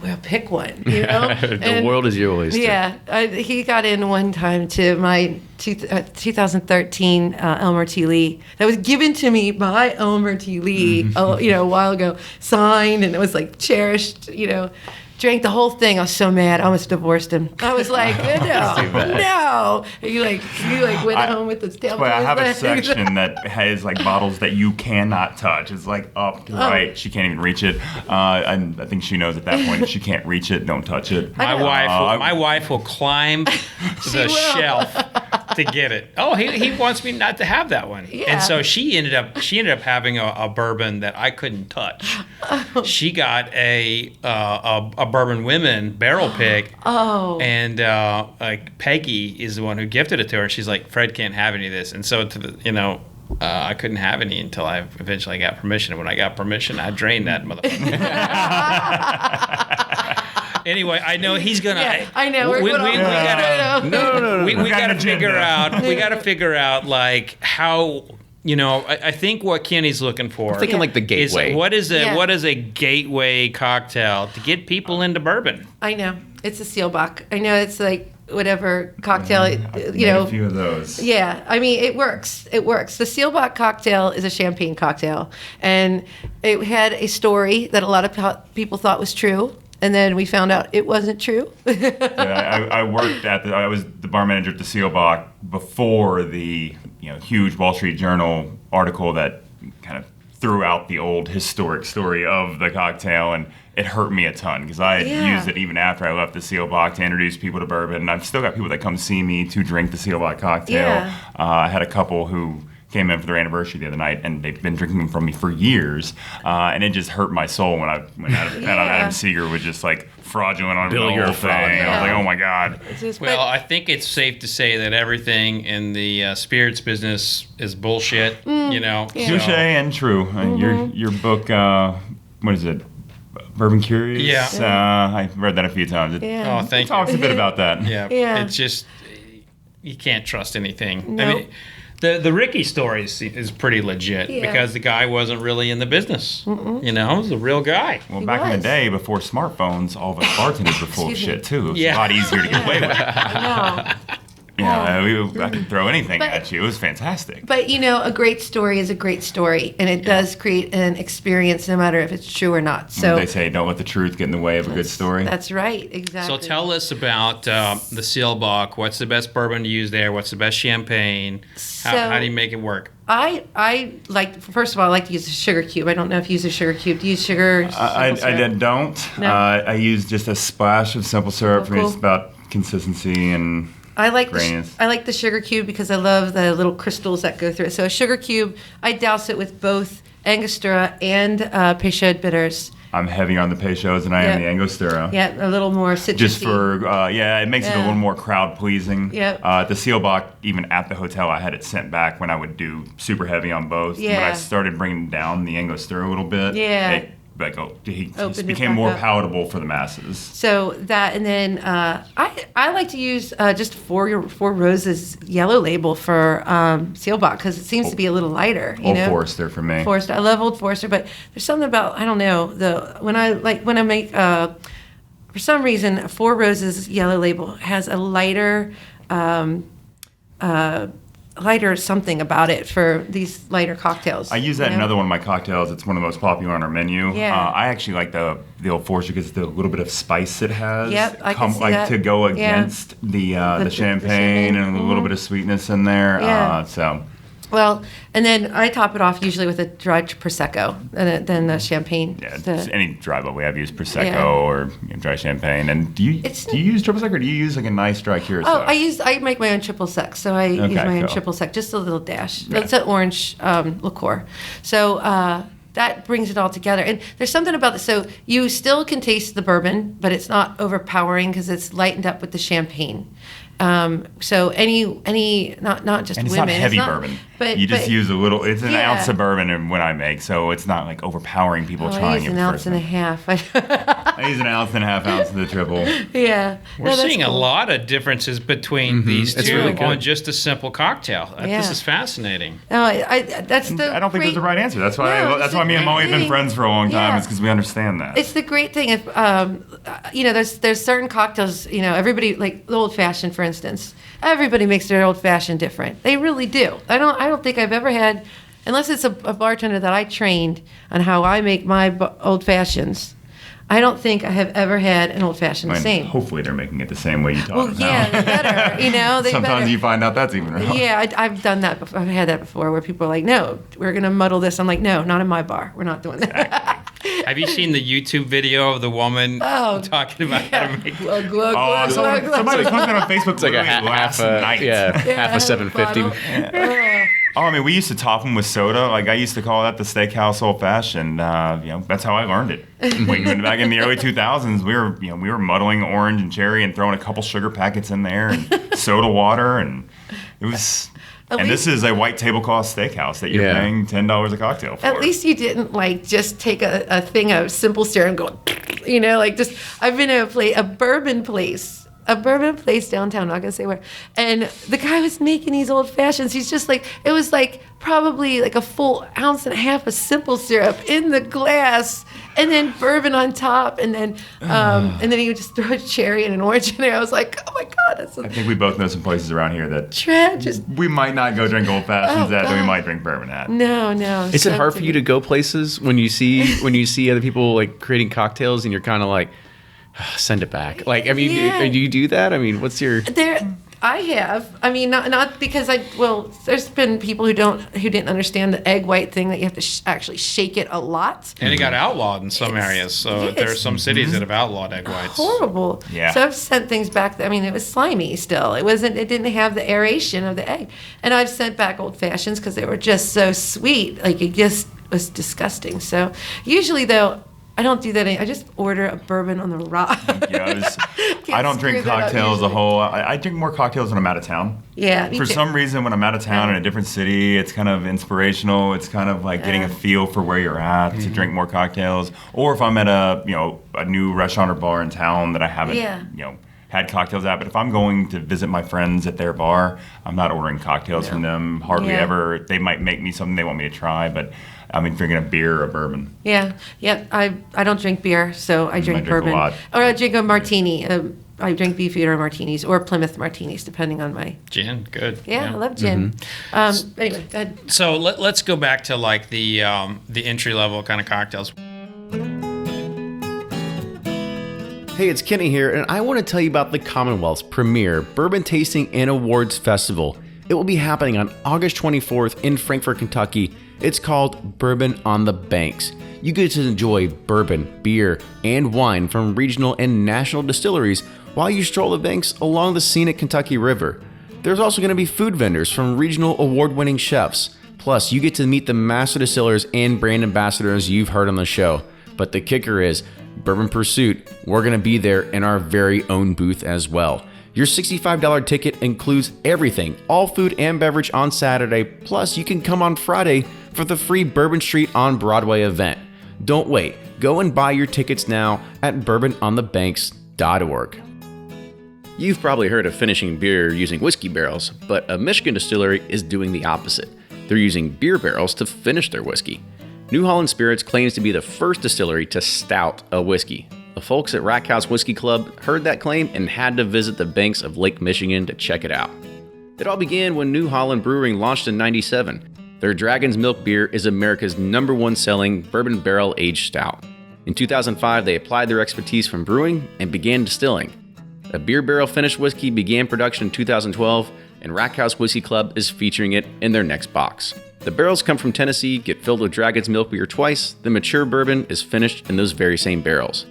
well, pick one, The world is your oyster. Yeah, he got in one time to my 2013 Elmer T. Lee that was given to me by Elmer T. Lee, a while ago, signed, and it was cherished, Drank the whole thing. I was so mad. I almost divorced him. I was like, no. You went home with the tail. But I have a section that has bottles that you cannot touch. It's up to the right. She can't even reach it. And I think she knows at that point if she can't reach it, don't touch it. My wife will climb the shelf to get it. Oh, he wants me not to have that one. Yeah. And so she ended up having a bourbon that I couldn't touch. She got a Bourbon Women barrel pick. Oh. And Peggy is the one who gifted it to her. She's like, Fred can't have any of this. And so I couldn't have any until I eventually got permission. And when I got permission, I drained that motherfucker. Anyway, I know he's gonna. Yeah, I know. We gotta. No. We gotta figure out. We gotta figure out how. I think what Kenny's looking for. I'm thinking the gateway. Is what is a gateway cocktail to get people into bourbon? I know. It's a Seelbach. I know it's whatever cocktail, A few of those. Yeah, I mean, it works. It works. The Seelbach cocktail is a champagne cocktail, and it had a story that a lot of people thought was true. And then we found out it wasn't true. I worked I was the bar manager at the Seelbach before the huge Wall Street Journal article that kind of threw out the old historic story of the cocktail, and it hurt me a ton because I had used it even after I left the Seelbach to introduce people to bourbon. And I've still got people that come see me to drink the Seelbach cocktail. Yeah. I had a couple who came in for their anniversary the other night, and they've been drinking them from me for years, and it just hurt my soul when I found out Adam Seeger was just like fraudulent on the whole thing. I was like, oh my God. Well, I think it's safe to say that everything in the spirits business is bullshit. Touche and true. Your book, what is it? Bourbon Curious? Yeah. I read that a few times. Oh, thank you. Talks a bit about that. Yeah. Yeah. It's just, you can't trust anything. No. I mean, the Ricky story is pretty legit because the guy wasn't really in the business. He was a real guy. Well, back in the day, before smartphones, all of us bartenders were full of shit, too. It was a lot easier to get away with. I know. I could throw anything at you. It was fantastic. But a great story is a great story, and it does create an experience, no matter if it's true or not. So they say, don't let the truth get in the way of a good story. That's right, exactly. So tell us about the Seelbach. What's the best bourbon to use there? What's the best champagne? How do you make it work? I like, first of all, I like to use a sugar cube. I don't know if you use a sugar cube. Do you use sugar? I don't. No? I use just a splash of simple syrup. For me, it's about consistency and I like graininess. I like the sugar cube because I love the little crystals that go through it. So a sugar cube, I douse it with both Angostura and Peychaud bitters. I'm heavier on the Peychauds than I am the Angostura. Yeah, a little more citrusy. Just for, it makes it a little more crowd pleasing. Yep. The Seelbach, even at the hotel, I had it sent back when I would do super heavy on both. Yeah. When I started bringing down the Angostura a little bit, he Opened became it more back up. palatable for the masses. So that, and then I like to use just Four Roses yellow label for Seelbach because it seems to be a little lighter. Old Forester for me. Forester, I love Old Forester, but there's something about, I don't know, when I make for some reason Four Roses yellow label has a lighter something about it for these lighter cocktails. I use that in another one of my cocktails. It's one of the most popular on our menu. Yeah. I actually like the Old Forester because the little bit of spice it has. Yep, I can see that. To go against the champagne and a little bit of sweetness in there. Yeah. Well, and then I top it off usually with a dry Prosecco and then the champagne. Yeah, any dry bubbly. I've used Prosecco or dry champagne. And do you use triple sec or do you use like a nice dry Curacao? I make my own triple sec, so I use my own triple sec, just a little dash. Yeah. It's an orange liqueur. So that brings it all together. And there's something about this. So you still can taste the bourbon, but it's not overpowering because it's lightened up with the champagne. So any not just and it's women. not heavy it's not, bourbon. But you just use a little. It's an yeah. ounce of bourbon when I make, so it's not like overpowering people I trying use it an ounce first. and a half. I use an ounce and a half ounce of the triple. Yeah. We're seeing a lot of differences between these It's two really good. on just a simple cocktail. Yeah. This is fascinating. No, I don't think there's a right answer. That's why. No, That's why me and Molly have been friends for a long time. Yeah. Is because we understand that. It's the great thing if there's certain cocktails, everybody, like the old fashioned, for instance. Everybody makes their old fashioned different. They really do. I don't think I've ever had, unless it's a bartender that I trained on how I make my old fashions. I don't think I have ever had an old fashioned the same. Hopefully they're making it the same way you taught them. Yeah, they better. They Sometimes better. you find out that's even wrong. Yeah, I've done that before. I've had that before where people are like, no, we're going to muddle this. I'm like, no, not in my bar. We're not doing that. Have you seen the YouTube video of the woman talking about how to make Glug, glug, glug, glug, glug. Somebody posted on Facebook. It's like a half a 750. Oh, I mean, we used to top them with soda. Like I used to call that the steakhouse old fashioned. That's how I learned it. Back in the early 2000s, we were muddling orange and cherry and throwing a couple sugar packets in there and soda water, and it was. This is a white tablecloth steakhouse that you're paying $10 a cocktail for. At least you didn't just take a thing of simple syrup and go, I've been at a bourbon place downtown, I'm not gonna say where, and the guy was making these old fashions. He's just like, it was like probably like a full ounce and a half of simple syrup in the glass, and then bourbon on top, and then he would just throw a cherry and an orange in there. I was like, oh my god, I think we both know some places around here that tragic. We might not go drink old fashions at, but we might drink bourbon at. No. Is it hard for you to go places when you see other people like creating cocktails and you're kind of like, Send it back. Like, I mean, Yeah. do you do that? I mean, what's your... I have. I mean, not because there's been people who didn't understand the egg white thing, that you have to actually shake it a lot. And it got outlawed in some areas. So there are some cities that have outlawed egg whites. Horrible. Yeah. So I've sent things back. I mean, it was slimy still. It didn't have the aeration of the egg. And I've sent back old fashions because they were just so sweet. Like, it just was disgusting. So usually, though, I don't do that. I just order a bourbon on the rocks. I don't drink cocktails a whole. I drink more cocktails when I'm out of town. Yeah. me For too. some reason, when I'm out of town in a different city, it's kind of inspirational. It's kind of like getting a feel for where you're at to drink more cocktails. Or if I'm at a new restaurant or bar in town that I haven't had cocktails at. But if I'm going to visit my friends at their bar, I'm not ordering cocktails from them. Hardly ever. They might make me something they want me to try, but I'm drinking a beer or a bourbon. Yeah. I don't drink beer, so I drink drink a bourbon. lot. Or I drink a martini. I drink Beefeater martinis or Plymouth martinis, depending on my. Gin, good. Yeah, I love gin. Anyway, go ahead. So let's go back to like the entry level kind of cocktails. Hey, it's Kenny here, and I want to tell you about the Commonwealth's premier Bourbon Tasting and Awards Festival. It will be happening on August 24th in Frankfort, Kentucky. It's called Bourbon on the Banks. You get to enjoy bourbon, beer, and wine from regional and national distilleries while you stroll the banks along the scenic Kentucky River. There's also going to be food vendors from regional award-winning chefs. Plus, you get to meet the master distillers and brand ambassadors you've heard on the show. But the kicker is, Bourbon Pursuit, we're going to be there in our very own booth as well. Your $65 ticket includes everything, all food and beverage on Saturday, plus you can come on Friday for the free Bourbon Street on Broadway event. Don't wait, go and buy your tickets now at bourbononthebanks.org. You've probably heard of finishing beer using whiskey barrels, but a Michigan distillery is doing the opposite. They're using beer barrels to finish their whiskey. New Holland Spirits claims to be the first distillery to stout a whiskey. The folks at Rack House Whiskey Club heard that claim and had to visit the banks of Lake Michigan to check it out. It all began when New Holland Brewing launched in '97. Their Dragon's Milk beer is America's #1 selling bourbon barrel-aged stout. In 2005, they applied their expertise from brewing and began distilling. A beer barrel finished whiskey began production in 2012, and Rack House Whiskey Club is featuring it in their next box. The barrels come from Tennessee, get filled with Dragon's Milk beer twice, the mature bourbon is finished in those very same barrels.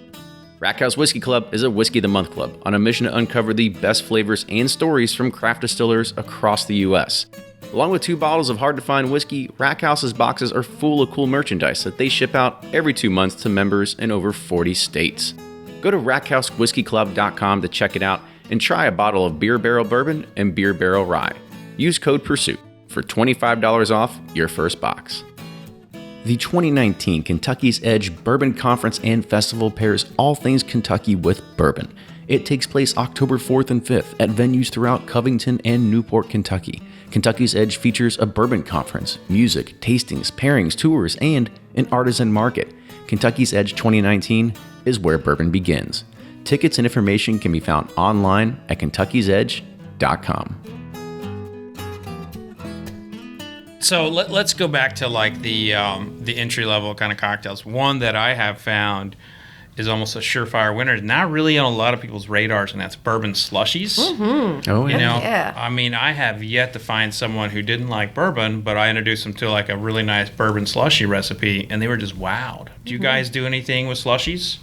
Rack House Whiskey Club is a Whiskey of the Month club on a mission to uncover the best flavors and stories from craft distillers across the U.S. Along with 2 bottles of hard-to-find whiskey, Rack House's boxes are full of cool merchandise that they ship out every 2 months to members in over 40 states. Go to rackhousewhiskeyclub.com to check it out and try a bottle of Beer Barrel Bourbon and Beer Barrel Rye. Use code PURSUIT for $25 off your first box. The 2019 Kentucky's Edge Bourbon Conference and Festival pairs all things Kentucky with bourbon. It takes place October 4th and 5th at venues throughout Covington and Newport, Kentucky. Kentucky's Edge features a bourbon conference, music, tastings, pairings, tours, and an artisan market. Kentucky's Edge 2019 is where bourbon begins. Tickets and information can be found online at kentuckysedge.com. So let's go back to like the entry level kind of cocktails. One that I have found is almost a surefire winner, not really on a lot of people's radars, and that's bourbon slushies. Mm-hmm. Oh, You know, Yeah. I mean, I have yet to find someone who didn't like bourbon, but I introduced them to like a really nice bourbon slushy recipe, and they were just wowed. Do you guys do anything with slushies?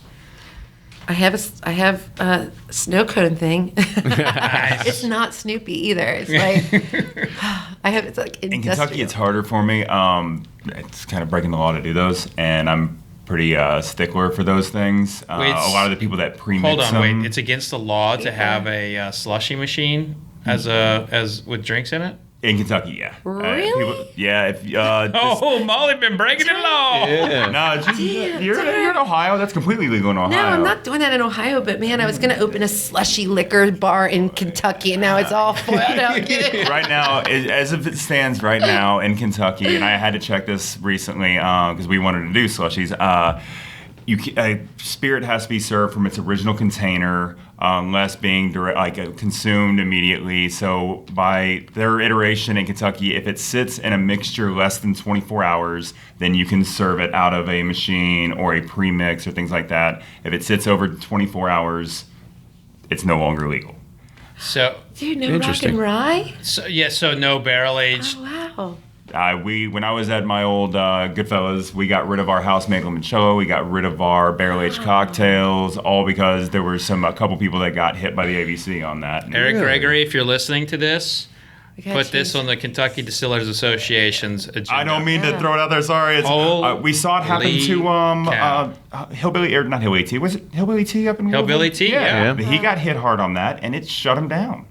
I have a snow cone thing. It's not Snoopy either. It's like it's like In industrial. Kentucky, it's harder for me. It's kind of breaking the law to do those, and I'm pretty stickler for those things. A lot of the people that pre-mix Hold on, them. wait. It's against the law to have a slushy machine as with drinks in it? In Kentucky, yeah. Really? If Oh, Molly been breaking the law. no, you're in Ohio. That's completely legal in Ohio. No, I'm not doing that in Ohio, but man, I was going to open a slushy liquor bar in Kentucky, and now it's all foiled out. Right now, as if it stands right now in Kentucky, and I had to check this recently because we wanted to do slushies. spirit has to be served from its original container, unless being consumed immediately. So by their iteration in Kentucky, if it sits in a mixture less than 24 hours, then you can serve it out of a machine or a premix or things like that. If it sits over 24 hours, it's no longer legal. So, Do you know rock and rye? so no barrel aged. Oh, wow. When I was at my old Goodfellas, we got rid of our house-made limoncello. We got rid of our barrel-aged cocktails, all because there were a couple people that got hit by the ABC on that. Eric Gregory, if you're listening to this, got put this on the Kentucky Distillers Association's agenda. I don't mean to throw it out there. Sorry, we saw it happen to Hillbilly or not Hillbilly Tea. Was it Hillbilly Tea up in Hillbilly Louisville? Tea? Yeah. He got hit hard on that, and it shut him down.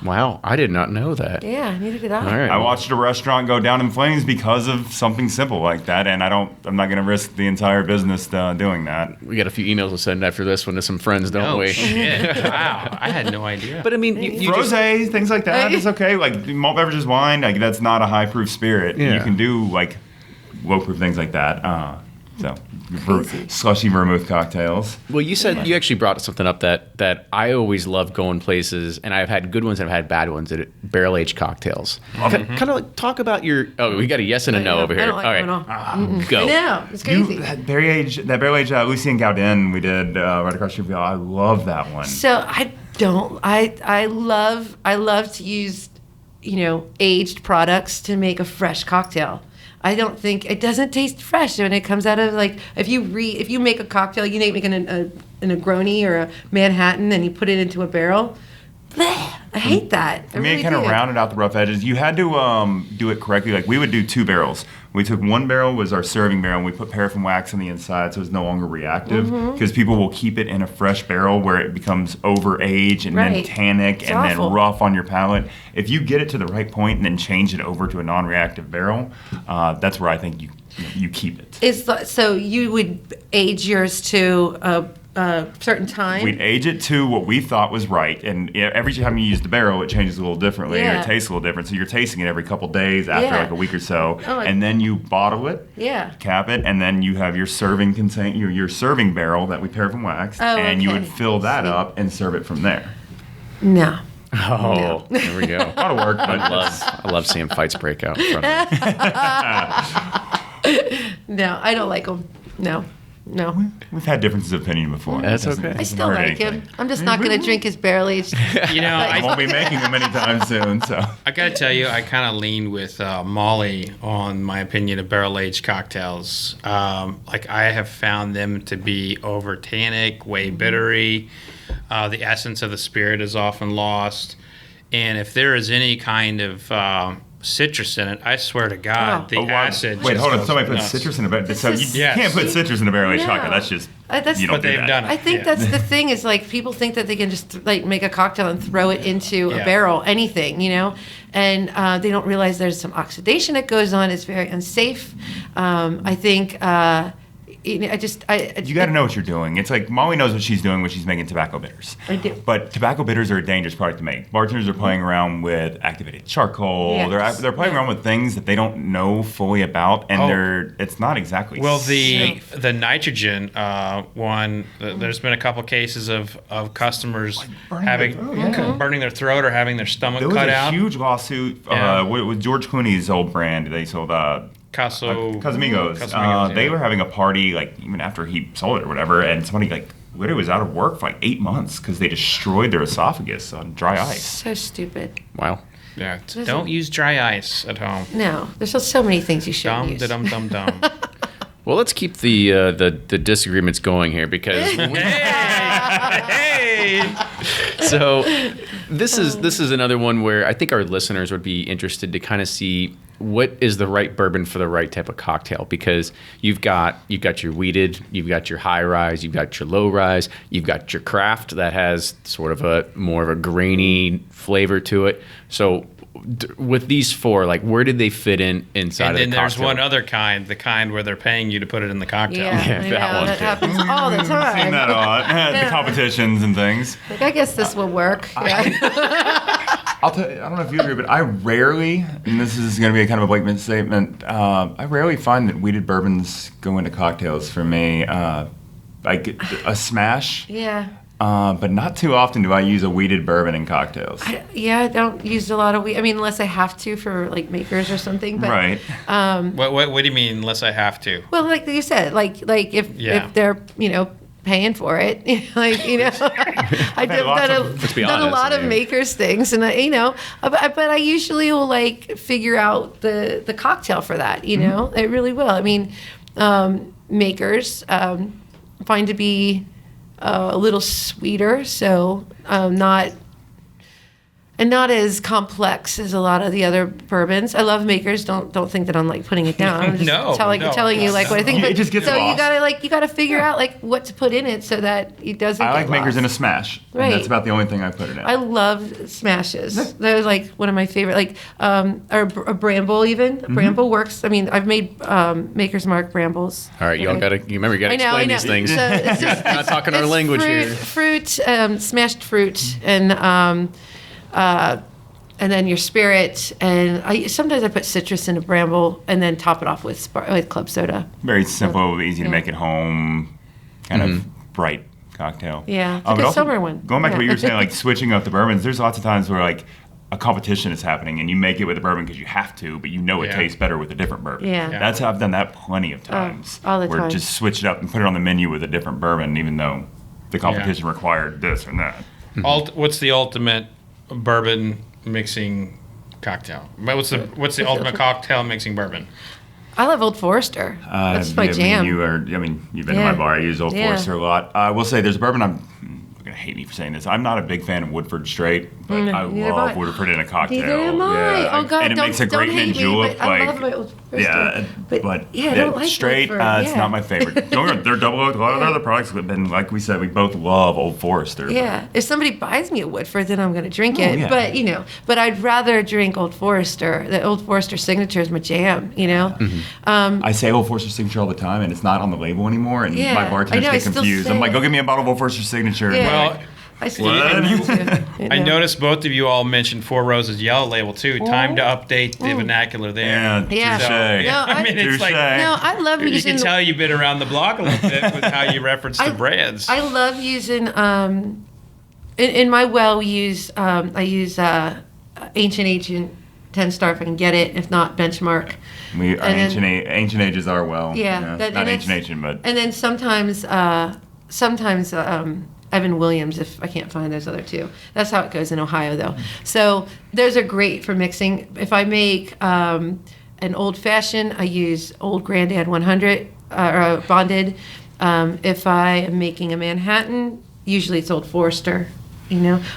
Wow, I did not know that. Yeah, neither did I. All right. I watched a restaurant go down in flames because of something simple like that, and I'm not going to risk the entire business doing that. We got a few emails to send after this one to some friends, don't Oh, we? shit. Wow. I had no idea. But I mean, you just, Rosé, things like that, it's okay. Like malt beverages, wine, like that's not a high proof spirit. Yeah. You can do like low proof things like that. Slushy vermouth cocktails. well, you said you actually brought something up that I always love going places, and I've had good ones and I've had bad ones at barrel aged cocktails. Kind of like talk about your. Oh, we got a yes and a no over here. I don't like All right, it go. I know. It's crazy. That barrel aged Lucien Gaudin we did right across the street. I love that one. So I love to use, aged products to make a fresh cocktail. I don't think it doesn't taste fresh when it comes out of if you make a cocktail, you make an Negroni or a Manhattan and you put it into a barrel. Bleh, I hate that. I mean, it kind of rounded out the rough edges. You had to do it correctly. Like we would do 2 barrels. We took one barrel was our serving barrel, and we put paraffin wax on the inside, so it's no longer reactive. Because people will keep it in a fresh barrel where it becomes over-aged and then tannic and awful. then rough on your palate. If you get it to the right point and then change it over to a non-reactive barrel, that's where I think you keep it. So you would age yours to a certain time? We'd age it to what we thought was right, and every time you use the barrel, it changes a little differently, and it tastes a little different. So you're tasting it every couple days after like a week or so, and then you bottle it, cap it, and then you have your serving your serving barrel that we paraffin wax, and you would fill that up and serve it from there. No. Oh, there we go. A lot of work, but I love seeing fights break out in front of me. No, I don't like them. No. we've had differences of opinion before. That's It doesn't- okay. I doesn't still hurt like anything. him. I'm just not going to drink his barrel aged. I won't be making them anytime soon. So I gotta tell you, I kind of leaned with Molly on my opinion of barrel-aged cocktails. I have found them to be over tannic, way bittery. The essence of the spirit is often lost. And if there is any kind of citrus in it, I swear to God, the acid. Wait, just hold on. goes Somebody put nuts. citrus in a barrel. So you Yes. can't put citrus in a barrel aged No. chocolate. That's just That's you don't But do they've that. done it. I think that's the thing is people think that they can just make a cocktail and throw it into a barrel, anything, and they don't realize there's some oxidation that goes on. It's very unsafe. I think you got to know what you're doing. It's like Molly knows what she's doing when she's making tobacco bitters. I do. But tobacco bitters are a dangerous product to make. Bartenders are playing around with activated charcoal. Yes. They're playing around with things that they don't know fully about, and it's not exactly safe. The nitrogen one, there's been a couple cases of customers burning their throat or having their stomach There was cut a out. huge lawsuit with George Clooney's old brand. They sold Casamigos. They were having a party even after he sold it or whatever, and somebody literally was out of work for 8 months because they destroyed their esophagus on dry ice. So stupid. Wow. Yeah, don't use dry ice at home. No, there's just so many things you shouldn't use. Dum. Well, let's keep the disagreements going here because so this is another one where I think our listeners would be interested to kind of see what is the right bourbon for the right type of cocktail, because you've got your wheated, you've got your high rise, you've got your low rise, you've got your craft that has sort of a more of a grainy flavor to it. So with these four, where did they fit inside of the cocktail? And then there's one other kind, the kind where they're paying you to put it in the cocktail. Yeah, that happens all the time. Seen that a lot. The competitions and things. I guess this will work. Yeah. I'll tell you, I don't know if you agree, but I rarely, and this is going to be a kind of a blatant statement, I rarely find that weeded bourbons go into cocktails for me. Like a smash. Yeah. But not too often do I use a weeded bourbon in cocktails. I don't use a lot of weed. I mean, unless I have to for like makers or something. But, Right. What do you mean, unless I have to? Well, like you said, like if they're paying for it, I've done a lot of makers things, and but I usually will like figure out the cocktail for that. I really will. I mean, makers find to be a little sweeter, so not as complex as a lot of the other bourbons. I love makers. Don't think that I'm like putting it down. I'm just telling you like what I think. But It just gets so lost. you gotta figure out like what to put in it so that it doesn't. I like get makers lost. in a smash. Right. And that's about the only thing I put it in. I love smashes. They're like one of my favorite. Like or a bramble even. Bramble works. I mean, I've made Maker's Mark brambles. All right, y'all got to remember, you got to explain these things. So it's just, Not talking our language here. Fruit, smashed fruit, and then your spirit, and sometimes I put citrus in a bramble, and then top it off with club soda. Very simple, easy to make at home, kind of bright cocktail. Yeah, But like a also, summer one. Going back to what you Yeah. were saying, like switching up the bourbons, there's lots of times where like a competition is happening and you make it with a bourbon because you have to, but it tastes better with a different bourbon. Yeah. That's how I've done that plenty of times. all the where time. just switch it up and put it on the menu with a different bourbon, even though the competition required this or that. What's the ultimate bourbon mixing cocktail? What's the ultimate cocktail mixing bourbon? I love Old Forester. That's my jam. You've been to my bar. I use Old Forester a lot. I will say there's a bourbon you're going to hate me for saying this. I'm not a big fan of Woodford Straight, but I love Woodford in a cocktail. Neither am I. Yeah. Oh God, and it makes a great mint julep. I love my Old Forester. Yeah, but I don't like straight, Woodford. it's not my favorite. They're double oaked. A lot of other products, but then, like we said, we both love Old Forester. Yeah, if somebody buys me a Woodford, then I'm going to drink it. yeah. But I'd rather drink Old Forester. The Old Forester signature is my jam. I say Old Forester Signature all the time, and it's not on the label anymore, and Yeah, my bartenders I know, I get still confused. say I'm like, it. go get me a bottle of Old Forester Signature. Yeah. Well, I see What? I noticed both of you all mentioned Four Roses Yellow Label too. Time to update the vernacular there. Yeah, touche. No, I mean, it's like No, I love you using. can tell you've been around the block a little bit with how you reference the brands. I love using. In my well, we use. I use Ancient Agent 10-star if I can get it. If not, Benchmark. We are And then- ancient ages are well. Yeah, not ancient, but And then sometimes Evan Williams, if I can't find those other two. That's how it goes in Ohio, though. So those are great for mixing. If I make an old fashioned, I use Old Grandad 100 or bonded. If I am making a Manhattan, usually it's Old Forester.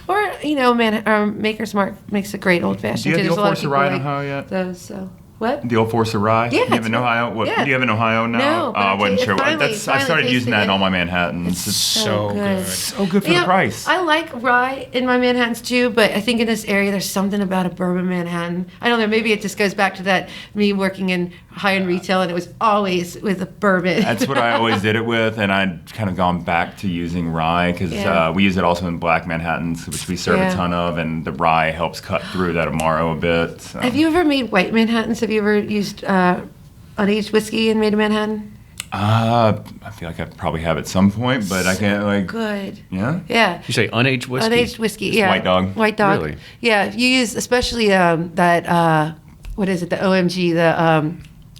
Or Maker's Mark makes a great old fashioned. Do you have too. the There's a lot Old of Forester people rye in like Ohio yet? those. So what? the Old Forester rye. Yeah, Do you have it's in Ohio? What, yeah. do you have in Ohio now? No, but I wasn't it sure. finally I started using tasted that in good. all my Manhattans. It's so good. so good for the price. I like rye in my Manhattans too, but I think in this area there's something about a bourbon Manhattan. I don't know, maybe it just goes back to that me working in high-end retail and it was always with a bourbon. That's what I always did it with, and I'd kind of gone back to using rye because Yeah. we use it also in black Manhattans, which we serve Yeah. a ton of, and the rye helps cut through that Amaro a bit. So. Have you ever made white Manhattans? Have you ever used unaged whiskey and made a Manhattan? I feel like I probably have at some point, but I can't like. Good. Yeah. Yeah. You say unaged whiskey? Unaged whiskey, yeah. White Dog. White Dog. Really? Yeah, you use especially that, what is it, the OMG,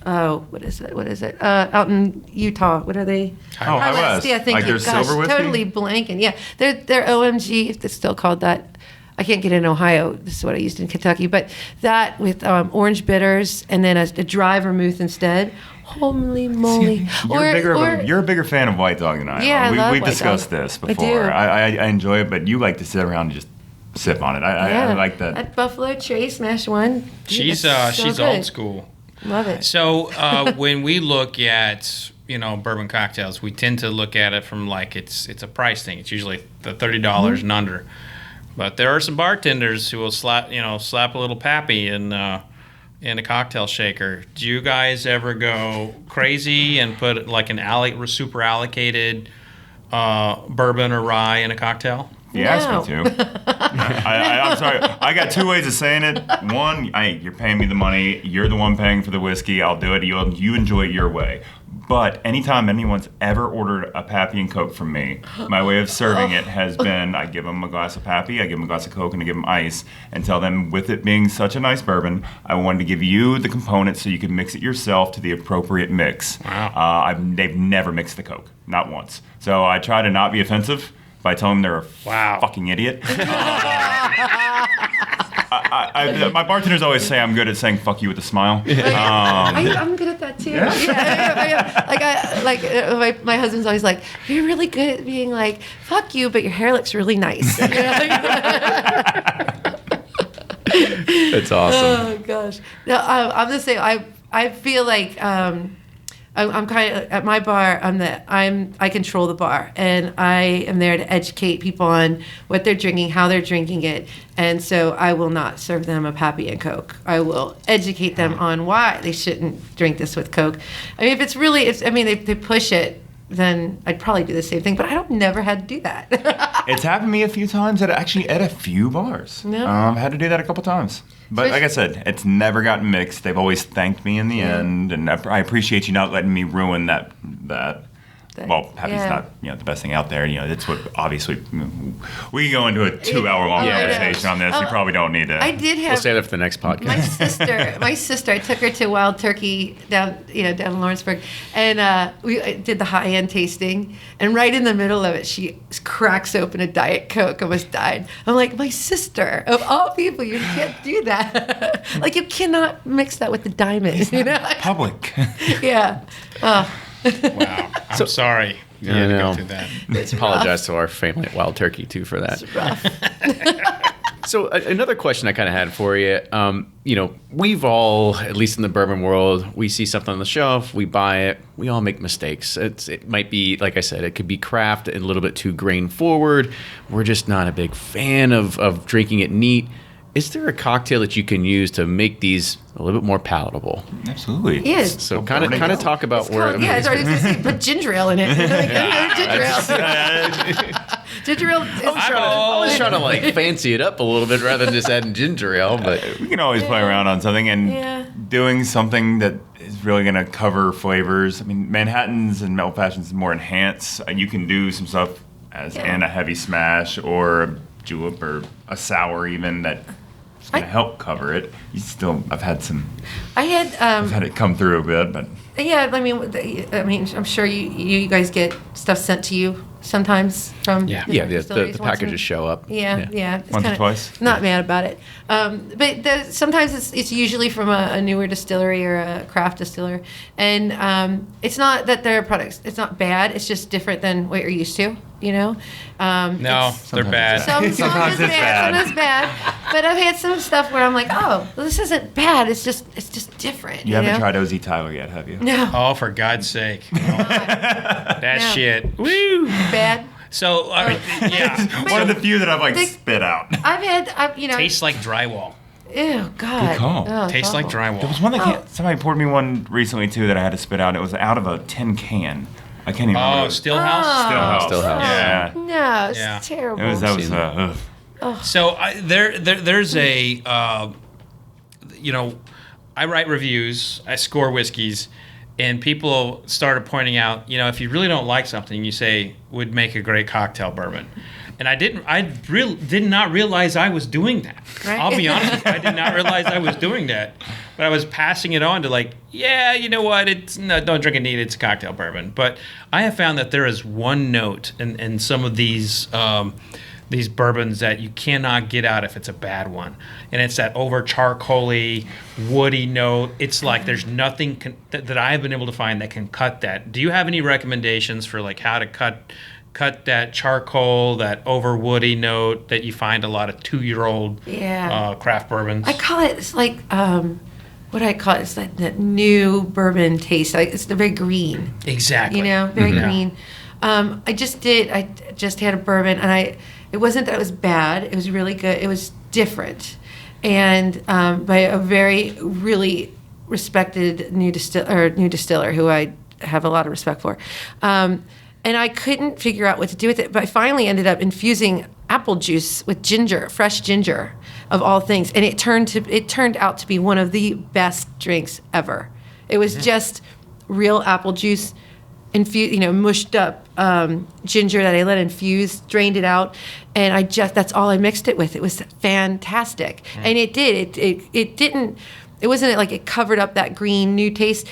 what is it? Out in Utah, what are they? Oh, High West. Yeah, thank Like you. their silver whiskey? Totally blanking. Yeah, they're OMG, if it's still called that. I can't get it in Ohio. This is what I used in Kentucky. But that with orange bitters and then a dry vermouth instead. Holy moly. You're a bigger fan of White Dog than I Yeah, am. I love We've White discussed Dog. this I before. do. I enjoy it, but you like to sit around and just sip on it. I like that. That Buffalo Trace smash one. She's It's so she's good. old school. Love it. So when we look at bourbon cocktails, we tend to look at it from like it's a price thing. It's usually the $30 and under. But there are some bartenders who will slap a little pappy in a cocktail shaker. Do you guys ever go crazy and put like super allocated bourbon or rye in a cocktail? You asked me to. I'm sorry. I got two ways of saying it. One, you're paying me the money. You're the one paying for the whiskey. I'll do it. You enjoy it your way. But anytime anyone's ever ordered a Pappy and Coke from me, my way of serving it has been I give them a glass of Pappy, I give them a glass of Coke, and I give them ice, and tell them with it being such a nice bourbon, I wanted to give you the components so you can mix it yourself to the appropriate mix. Wow. They've never mixed the Coke, not once. So I try to not be offensive by telling them they're a fucking idiot. My bartenders always say I'm good at saying "fuck you" with a smile. I'm good at that too. My husband's always like, "You're really good at being like, fuck you, but your hair looks really nice." That's awesome. Oh gosh. No, I'm the same. I feel like I'm kind of at my bar. I control the bar, and I am there to educate people on what they're drinking, how they're drinking it, and so I will not serve them a Pappy and Coke. I will educate them on why they shouldn't drink this with Coke. I mean, they push it, then I'd probably do the same thing. But I never had to do that. It's happened to me a few times at a few bars. No. I had to do that a couple times. But like I said, it's never gotten mixed. They've always thanked me in the end, and I appreciate you not letting me ruin that. Well, Pappy's not the best thing out there. That's what obviously we can go into a 2-hour-long conversation on this. We probably don't need to. I did have. We'll save that for the next podcast. My sister, I took her to Wild Turkey down in Lawrenceburg, and we did the high-end tasting. And right in the middle of it, she cracks open a Diet Coke, almost died. I'm like, my sister, of all people, you can't do that. Like, you cannot mix that with the diamond. Public. Yeah. Oh. Wow. I'm sorry. You had to go through that. It's Apologize to our family at Wild Turkey, too, for that. It's rough. So another question I kind of had for you, we've all, at least in the bourbon world, we see something on the shelf, we buy it, we all make mistakes. It might be, like I said, it could be craft and a little bit too grain forward. We're just not a big fan of drinking it neat. Is there a cocktail that you can use to make these a little bit more palatable? Absolutely. Yes. So kind of talk about where. It's already going to say put ginger ale in it. Ginger ale. I was trying to fancy it up a little bit rather than just adding ginger ale, but We can always play around on something and doing something that is really going to cover flavors. I mean, Manhattans and Old Fashions more enhance. You can do some stuff in a heavy smash or a julep or a sour even that. Going to help cover it. I've had it come through a bit, but yeah. I mean, I'm sure you guys get stuff sent to you sometimes from the packages show up. Yeah. It's once or twice. Not mad about it, but sometimes it's usually from a newer distillery or a craft distiller, and it's not that their products. It's not bad. It's just different than what you're used to. No, they're bad. Sometimes it's bad. Sometimes bad. But I've had some stuff where I'm like, oh, well, this isn't bad. It's just different. You haven't tried OZ Tyler yet, have you? No. Oh, for God's sake. That shit. Woo. Bad. So, I mean, yeah. One of the few that I've spit out. Tastes like drywall. Ew, God. Good call. Oh, Tastes like drywall. There was one somebody poured me one recently too that I had to spit out. It was out of a tin can. I can't even remember. Oh, Stillhouse? Stillhouse. Yeah. No, it's terrible. That was So there's a, I write reviews, I score whiskeys, and people started pointing out, if you really don't like something, you say, would make a great cocktail bourbon. And I did not realize I was doing that. Right? I'll be honest with you, I did not realize I was doing that. But I was passing it on to you know what, don't drink it neat, it's a cocktail bourbon. But I have found that there is one note in some of these bourbons that you cannot get out if it's a bad one. And it's that over charcoaly, woody note. It's like there's nothing that I have been able to find that can cut that. Do you have any recommendations for how to cut that charcoal, that over woody note that you find a lot of 2-year-old craft bourbons? I call it, it's like, what do I call it? It's like that new bourbon taste. It's very green. Exactly. Very green. I just had a bourbon, and it wasn't that it was bad. It was really good. It was different. And by a very, really respected new distiller who I have a lot of respect for. And I couldn't figure out what to do with it, but I finally ended up infusing apple juice with ginger, fresh ginger, of all things, and it turned out to be one of the best drinks ever. It was just real apple juice, mushed up ginger that I let infuse, drained it out, and that's all I mixed it with. It was fantastic, and it wasn't like it covered up that green new taste.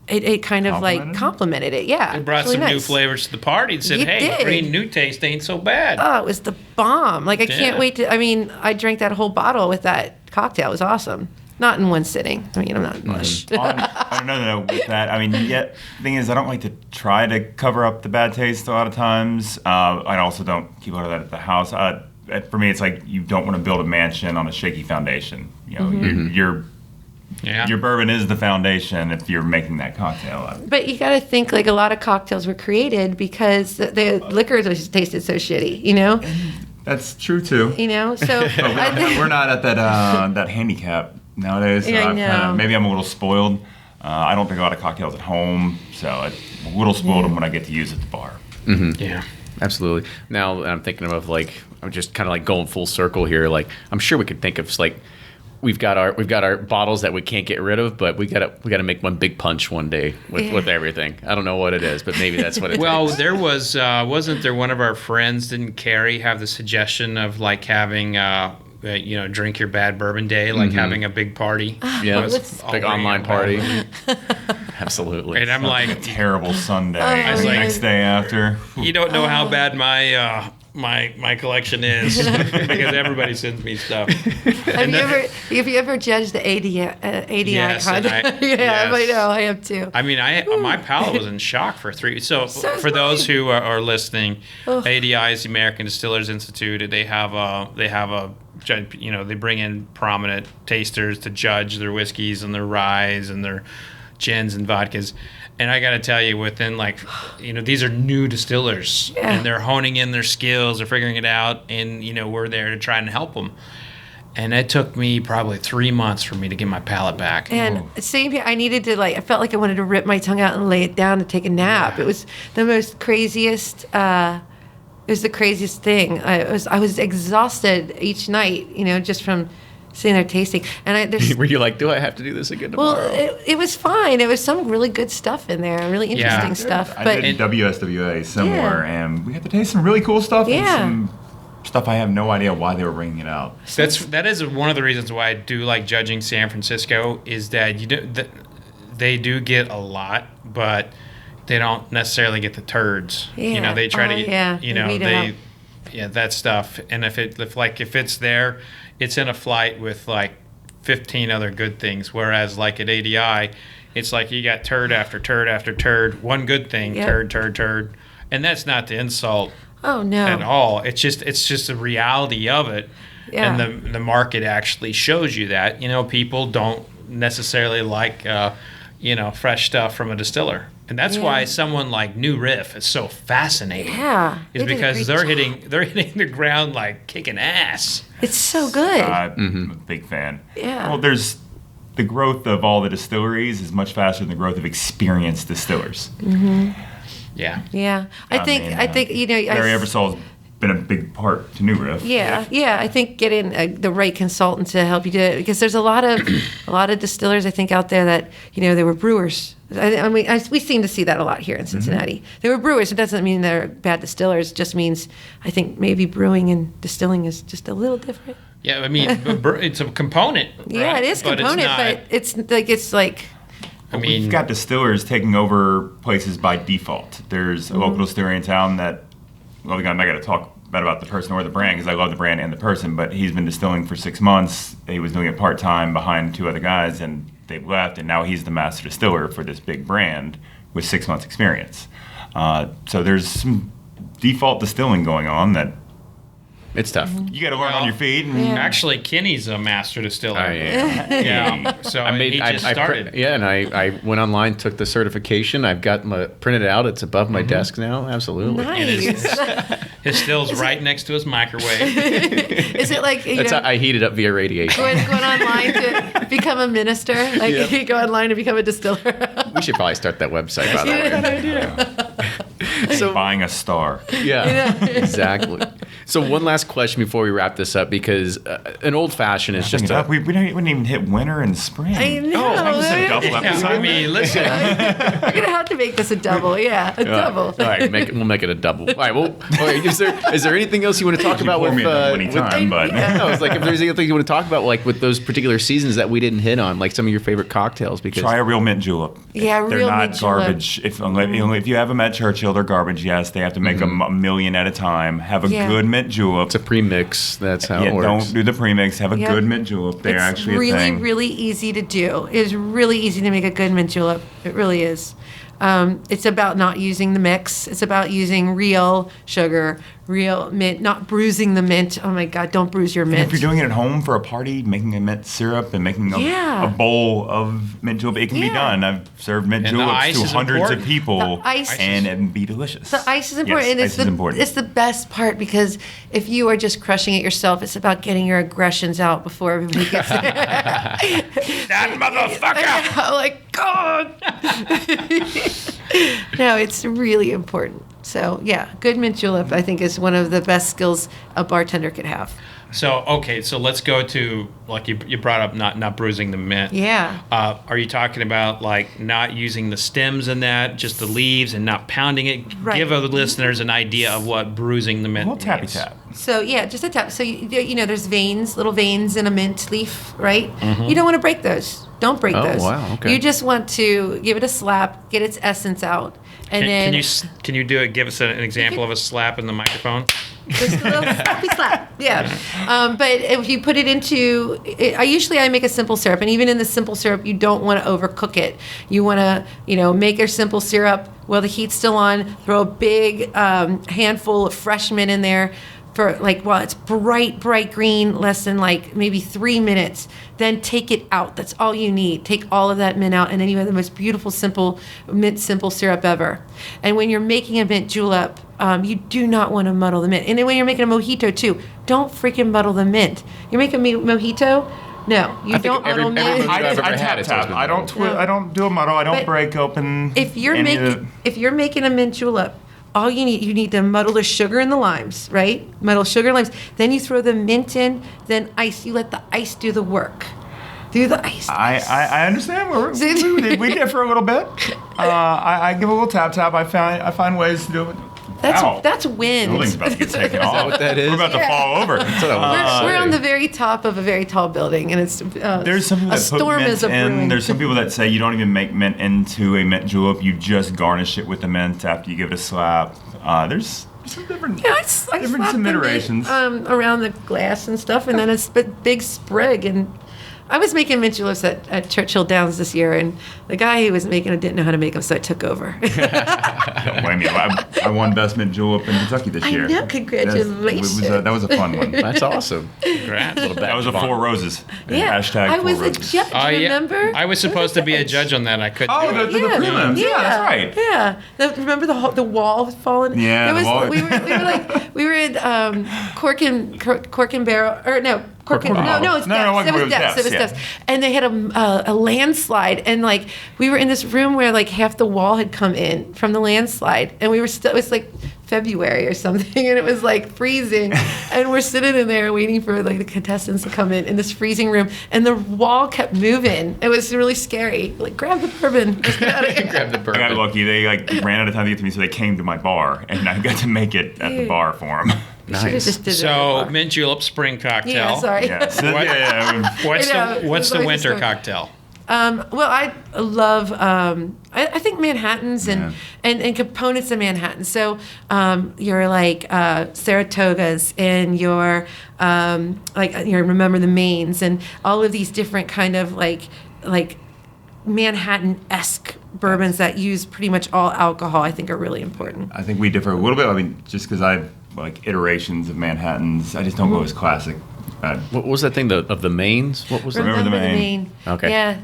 It kind of like complemented it. Yeah, It brought really some new nice. flavors to the party and said, It hey, did. green new taste ain't so bad. Oh, it was the bomb. Like, I can't Yeah. wait I drank that whole bottle with that cocktail. It was awesome. Not in one sitting. I mean, I'm not much. On another note with that, I mean, the thing is, I don't like to try to cover up the bad taste a lot of times. I also don't keep a lot of that at the house. For me, it's like you don't want to build a mansion on a shaky foundation. You know, your bourbon is the foundation if you're making that cocktail. But you got to think, like, a lot of cocktails were created because the liquors tasted so shitty, you know? That's true too. You know? So We're not at that handicap nowadays. So Yeah, I know. maybe I'm a little spoiled. I don't drink a lot of cocktails at home, so I'm a little spoiled when I get to use at the bar. Yeah. Absolutely. Now I'm thinking of like, I'm just kind of like going full circle here. Like, I'm sure we could think of like, we've got our bottles that we can't get rid of, but we gotta make one big punch one day with everything. I don't know what it is, but maybe that's what it is. Well, there was, wasn't there one of our friends, didn't Carrie have the suggestion of like having, drink your bad bourbon day, like having a big party? Yeah, Let's- big online party. Absolutely. And I'm like, Terrible Sunday. Oh, the my next day after. you don't know how bad my collection is because everybody sends me stuff. have you ever judged the ADI Yes, and content? I- Yeah, yes. I know. I have too. I mean, my palate was in shock for 3 weeks. So So for those mine. who are listening, ADI is the American Distillers Institute. They have a they bring in prominent tasters to judge their whiskeys and their ryes and their gins and vodkas. And I got to tell you, within these are new distillers, and they're honing in their skills, they're figuring it out, and we're there to try and help them. And it took me probably 3 months for me to get my palate back. And same here. I needed to I felt like I wanted to rip my tongue out and lay it down and take a nap. It was the most craziest. It was the craziest thing. I was exhausted each night. Just from sitting there tasting. And Were you like, do I have to do this again tomorrow? well, it was fine. There was some really good stuff in there, really interesting stuff. I But did WSWA similar, Yeah. and we had to taste some really cool stuff and Yeah. some stuff I have no idea why they were bringing it out. That is one of the reasons why I do like judging San Francisco is that they do get a lot, but they don't necessarily get the turds. Yeah. They try to yeah, get, they weed 'em out. that stuff. And if it's there, it's in a flight with like 15 other good things. Whereas like at ADI, it's like you got turd after turd after turd, one good thing, Yep. turd, and that's not the insult Oh no. at all. It's just the reality of it. Yeah. And the market actually shows you that. People don't necessarily like fresh stuff from a distiller. And that's why someone like New Riff is so fascinating. Yeah. Is they did a because great they're job. hitting the ground like kicking ass. It's so good. I'm a big fan. Yeah. Well, there's the growth of all the distilleries is much faster than the growth of experienced distillers. Yeah. Yeah. I think Larry Eversol's been a big part to New Riff. Yeah, I think getting the right consultant to help you do it, because there's a lot of distillers I think out there that they were brewers. I mean, we seem to see that a lot here in Cincinnati. They were brewers. It doesn't mean they're bad distillers. It just means I think maybe brewing and distilling is just a little different. Yeah, I mean, it's a component. Yeah, right? it is But component, but it's like I mean, We've got distillers taking over places by default. There's a local distillery in town that, well, I'm not going to talk about the person or the brand because I love the brand and the person, but he's been distilling for 6 months. He was doing it part-time behind 2 other guys, and they left, and now he's the master distiller for this big brand with 6 months experience. So there's some default distilling going on that It's tough. you got to learn on your feet. And actually, Kenny's a master distiller. I am. Yeah. So he just started. And I went online, took the certification. I've got my printed out. It's above my desk now. Absolutely. nice. His still's right next to his microwave. Is it like I heat it up via radiation. going online to become a minister? Like you go online to become a distiller. We should probably start that website, by the way. So buying a star. yeah, exactly. So one last question before we wrap this up, because an old fashioned is just a. We didn't even hit winter and spring. I know. Oh, that was a double episode. I mean, listen. We're gonna have to make this a double. Yeah, a double. All right, we'll make it a double. All right, well, okay, is there anything else you want to talk about with? No, it's like if there's anything you want to talk about, like with those particular seasons that we didn't hit on, like some of your favorite cocktails. Because try a real mint julep. Yeah, they're real not mint julep. garbage. If you have them at Churchill, they're garbage. Yes, they have to make them a million at a time. Have a good mint julep. it's a premix. That's how it works. Don't do the premix. Have a good mint julep. They're actually really, a thing. really easy to do. It's really easy to make a good mint julep. It really is. It's about not using the mix. It's about using real sugar, real mint, not bruising the mint. Oh my God, don't bruise your mint. If you're doing it at home for a party, making a mint syrup and making a bowl of mint julep, it can be done. I've served mint And the juleps ice to is hundreds important. of people, The ice and it'd be delicious. The ice is important. Yes, and ice is important. It's the best part, because if you are just crushing it yourself, it's about getting your aggressions out before everybody gets there. That motherfucker! I'm like, God! No, it's really important. So, yeah, good mint julep, I think, is one of the best skills a bartender could have. So, okay, so let's go to, like you brought up not bruising the mint. Yeah. Are you talking about, like, not using the stems in that, just the leaves and not pounding it? Right. Give the listeners an idea of what bruising the mint A little tappy means. tap. So, yeah, just a tap. So, there's veins, little veins in a mint leaf, right? Mm-hmm. You don't want to break those. Don't break Oh, those. wow, okay. You just want to give it a slap, get its essence out. And then Can you do it? Give us an example of a slap in the microphone. just a little slappy slap. Yeah. But if you put it into, I make a simple syrup, and even in the simple syrup, you don't want to overcook it. You want to, make your simple syrup while the heat's still on. Throw a big handful of fresh mint in there for while it's bright green, less than maybe 3 minutes. Then take it out. That's all you need. Take all of that mint out, and then you have the most beautiful simple syrup ever. And when you're making a mint julep, you do not want to muddle the mint. And then when you're making a mojito too, don't freaking muddle the mint. You're making a mojito? No, you don't muddle mint. every- I've ever I had it, so it's tap. been I don't muddled. I don't do a muddle. I don't But break open. If you're any of if you're making a mint julep, all you need to muddle the sugar and the limes, right? Muddle sugar and limes. Then you throw the mint in, then ice. You let the ice do the work. Do the ice. I understand. We differ a little bit. I give a little tap. I find ways to do it. That's wind. Building's about to get taken off. Is that what that is? We're about to fall over. We're on the very top of a very tall building, and it's There's some people a that put storm mint is a brewing. in. There's some people that say you don't even make mint into a mint julep. You just garnish it with the mint after you give it a slap. There's some different, I different slapped the mint, iterations. around the glass and stuff, and then it's a big sprig. And I was making mint juleps at Churchill Downs this year, and the guy who was making them didn't know how to make them, so I took over. Don't blame me. I won best mint julep in Kentucky this year. I know, congratulations. That was a fun one. That's awesome. Congrats. That was a Four Roses. Yeah, Hashtag I was Four a Roses. judge. Oh, yeah. Remember? I was supposed to be a judge on that. I couldn't Oh, do it. the prelims. Yeah, that's right. Yeah. Remember the wall falling? Yeah, There the wall. We were in Cork and Barrel, or no. Cork and, no, it's No, Depths. It was Depths. yeah. And they had a landslide, and we were in this room where half the wall had come in from the landslide, and we were still. It was February or something, and it was freezing, and we're sitting in there waiting for the contestants to come in this freezing room, and the wall kept moving. It was really scary. Grab the bourbon. Let's get out of here. Grab the I bourbon. got lucky. They ran out of time to get to me, so they came to my bar, and I got to make it at the bar for them. We should've Nice. just did it at the So bar. mint julep spring cocktail. Yeah, sorry. Yeah. So, yeah. What's I know, what's it's the like winter the story. cocktail? Well, I love. I think Manhattans and components of Manhattan. So your Saratogas and your Remember the Maines and all of these different kind of Manhattan-esque bourbons that use pretty much all alcohol. I think are really important. I think we differ a little bit. I mean, just because I like iterations of Manhattans, I just don't go as classic. What was that thing of the mains? What was that? Remember the Maine. Okay. Yeah.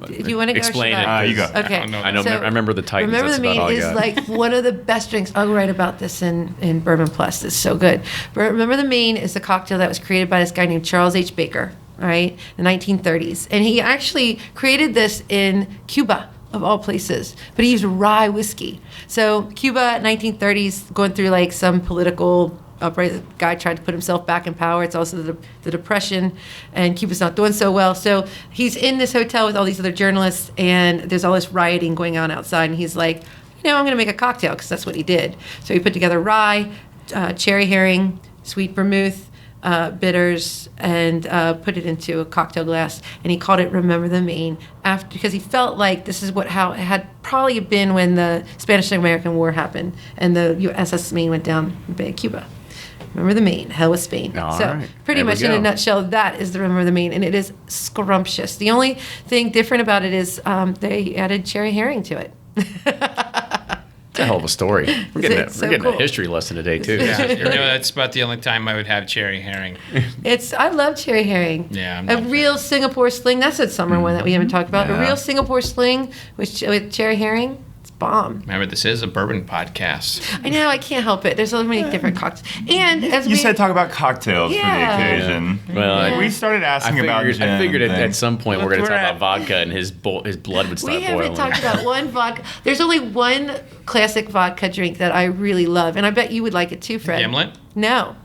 Do you want to go? Explain or should I? it. You go. Okay. I know. I remember the Titans. Remember That's the about all Maine I is got. one of the best drinks. I'll write about this in Bourbon Plus. It's so good. But Remember the Maine is a cocktail that was created by this guy named Charles H. Baker, all right, in the 1930s. And he actually created this in Cuba of all places. But he used rye whiskey. So Cuba, 1930s, going through like some political upright. The guy tried to put himself back in power. It's also the Depression, and Cuba's not doing so well. So he's in this hotel with all these other journalists, and there's all this rioting going on outside. And he's like, I'm going to make a cocktail, because that's what he did. So he put together rye, cherry herring, sweet vermouth, bitters, and put it into a cocktail glass. And he called it Remember the Maine, because he felt like this is how it had probably been when the Spanish-American War happened and the USS Maine went down in the Bay of Cuba. Remember the Maine, hell of Spain. All so right. pretty There we much in go. a nutshell, that is the Remember the Maine, and it is scrumptious. The only thing different about it is they added cherry herring to it. It's a hell of a story. We're getting, It's so we're getting cool. a history lesson today, too. That's about the only time I would have cherry herring. I love cherry herring. Yeah, I'm a not a real Singapore sling. That's a summer one that we haven't talked about. A Yeah. real Singapore sling with cherry herring. It's bomb. Remember, this is a bourbon podcast. I know, I can't help it. There's so many different cocktails. And as You said talk about cocktails Yeah. for the occasion. Well, We started asking about gin. I figured and at things. some point we're going to We're talk at- about vodka and his blood would start we haven't boiling. talked about one vodka. There's only one classic vodka drink that I really love, and I bet you would like it too, Fred. Gimlet? No.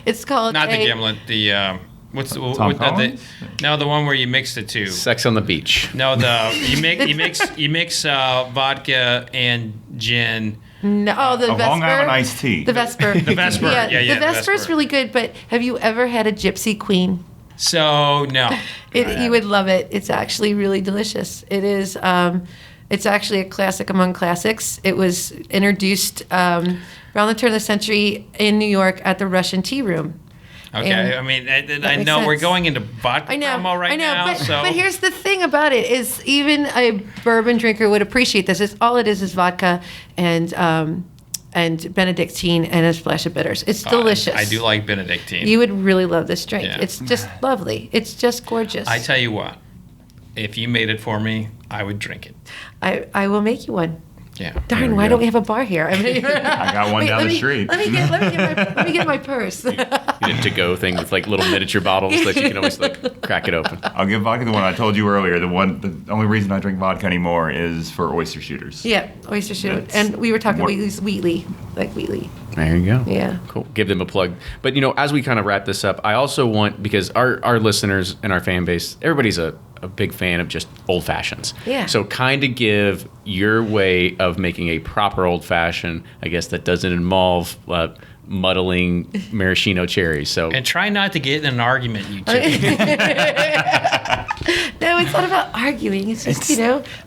It's called Not the gimlet. The what's the Tom what, Collins? no, the one where you mix the two. Sex on the beach. No, you mix vodka and gin. No, the Vesper. Long Island iced tea. The Vesper. The Vesper. Yeah, The the Vesper's Vesper. really good, but have you ever had a Gypsy Queen? So no. You would love it. It's actually really delicious. It is. It's actually a classic among classics. It was introduced around the turn of the century in New York at the Russian Tea Room. Okay, And I mean, I makes know we're sense. going into vodka I know, promo right I know, now. but here's the thing about it is even a bourbon drinker would appreciate this. All it is vodka and Benedictine and a splash of bitters. It's delicious. I do like Benedictine. You would really love this drink. Yeah. It's just lovely. It's just gorgeous. I tell you what, if you made it for me, I would drink it. I will make you one. Yeah. Darn, why don't we have a bar here? I mean, I got one down the street. Let me get my purse. You did a to-go thing with like little miniature bottles that you can always like crack it open. I'll give vodka the one I told you earlier. The only reason I drink vodka anymore is for oyster shooters. Yeah, oyster shoot. That's And we were talking what- we use Wheatley, like Wheatley. There you go. Yeah. Cool. Give them a plug. But as we kind of wrap this up, I also want, because our listeners and our fan base, everybody's a big fan of just old fashions. Yeah. So kind of give your way of making a proper old fashioned, I guess that doesn't involve muddling maraschino cherries. So And try not to get in an argument, you two. No, it's not about arguing. It's just,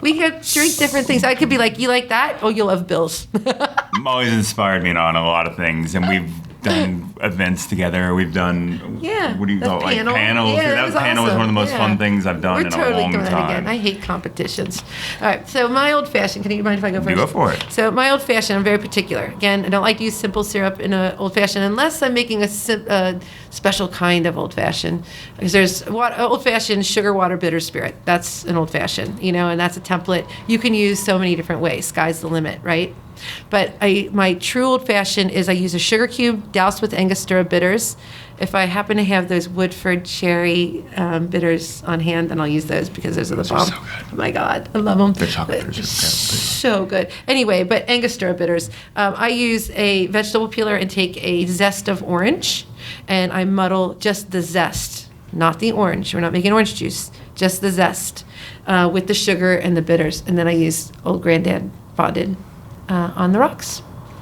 we could drink different things. I could be like, you like that? Oh, you'll love Bill's. Molly's inspired me on a lot of things, and we've done events together. We've done what do you the call it? Like panel. panels. Yeah, that was panel was awesome. one of the most Yeah. fun things I've done We're in totally a long doing that time. again. I hate competitions. All right, so my old fashioned. Can you mind if I go first? You go for it. So my old fashioned, I'm very particular. Again, I don't like to use simple syrup in an old fashioned unless I'm making a special kind of old fashioned. Because there's old fashioned sugar water bitter spirit. That's an old fashioned, and that's a template. You can use so many different ways. Sky's the limit, right? But my true old fashioned is I use a sugar cube doused with Angostura bitters. If I happen to have those Woodford cherry bitters on hand, then I'll use those because those are the bomb. so good. Oh my God, I love them. The chocolate bitters are So good. Anyway, but Angostura bitters. I use a vegetable peeler and take a zest of orange, and I muddle just the zest, not the orange. We're not making orange juice, just the zest with the sugar and the bitters, and then I use Old Granddad bonded on the rocks.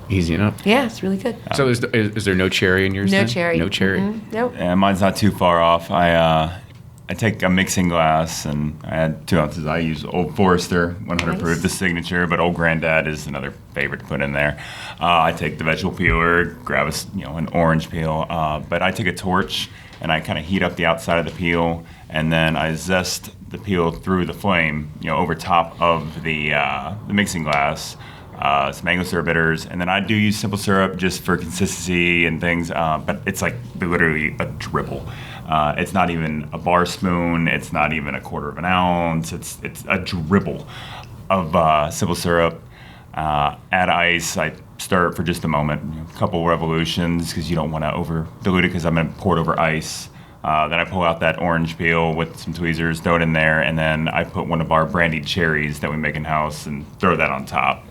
easy enough. Yeah, it's really good. So is there no cherry in yours? No then? cherry. No cherry. Nope. Yeah, mine's not too far off. I take a mixing glass and I add 2 ounces. I use Old Forester 100 proof, Nice. the signature, but Old Granddad is another favorite to put in there. I take the vegetable peeler, grab an orange peel, but I take a torch and I kind of heat up the outside of the peel, and then I zest the peel through the flame, over top of the mixing glass. Some mango syrup bitters, and then I do use simple syrup just for consistency and things, but it's like literally a dribble. It's not even a bar spoon. It's not even a 1/4 of an ounce. It's a dribble of simple syrup. Add ice. I stir it for just a moment, a couple revolutions, because you don't want to over dilute it, because I'm going to pour it over ice. Then I pull out that orange peel with some tweezers, throw it in there, and then I put one of our brandied cherries that we make in-house and throw that on top.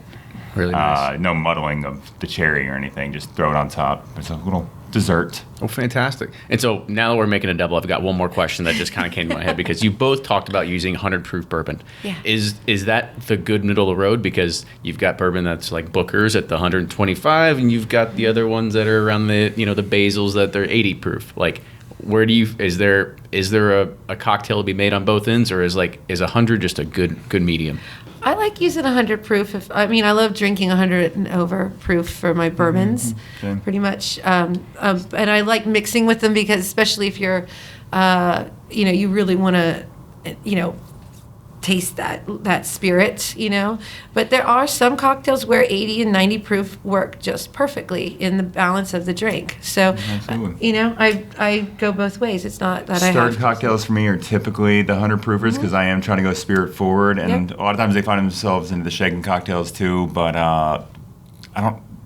Really nice. No muddling of the cherry or anything, just throw it on top. It's a little dessert. Oh, fantastic. And so now that we're making a double, I've got one more question that just kind of came to my head because you both talked about using 100 proof bourbon. Yeah. Is that the good middle of the road? Because you've got bourbon that's like Booker's at the 125 and you've got the other ones that are around the, the Basils that they're 80 proof. Like, where do you, is there a cocktail to be made on both ends, or is 100 just a good medium? I like using 100 proof. I love drinking 100 and over proof for my bourbons, pretty much. And I like mixing with them because, especially if you're, you really want to, taste that spirit, But there are some cocktails where 80 and 90 proof work just perfectly in the balance of the drink. So, I go both ways. It's not that Stirred cocktails for me are typically the 100 proofers because I am trying to go spirit forward, and a lot of times they find themselves into the shaken cocktails too. But I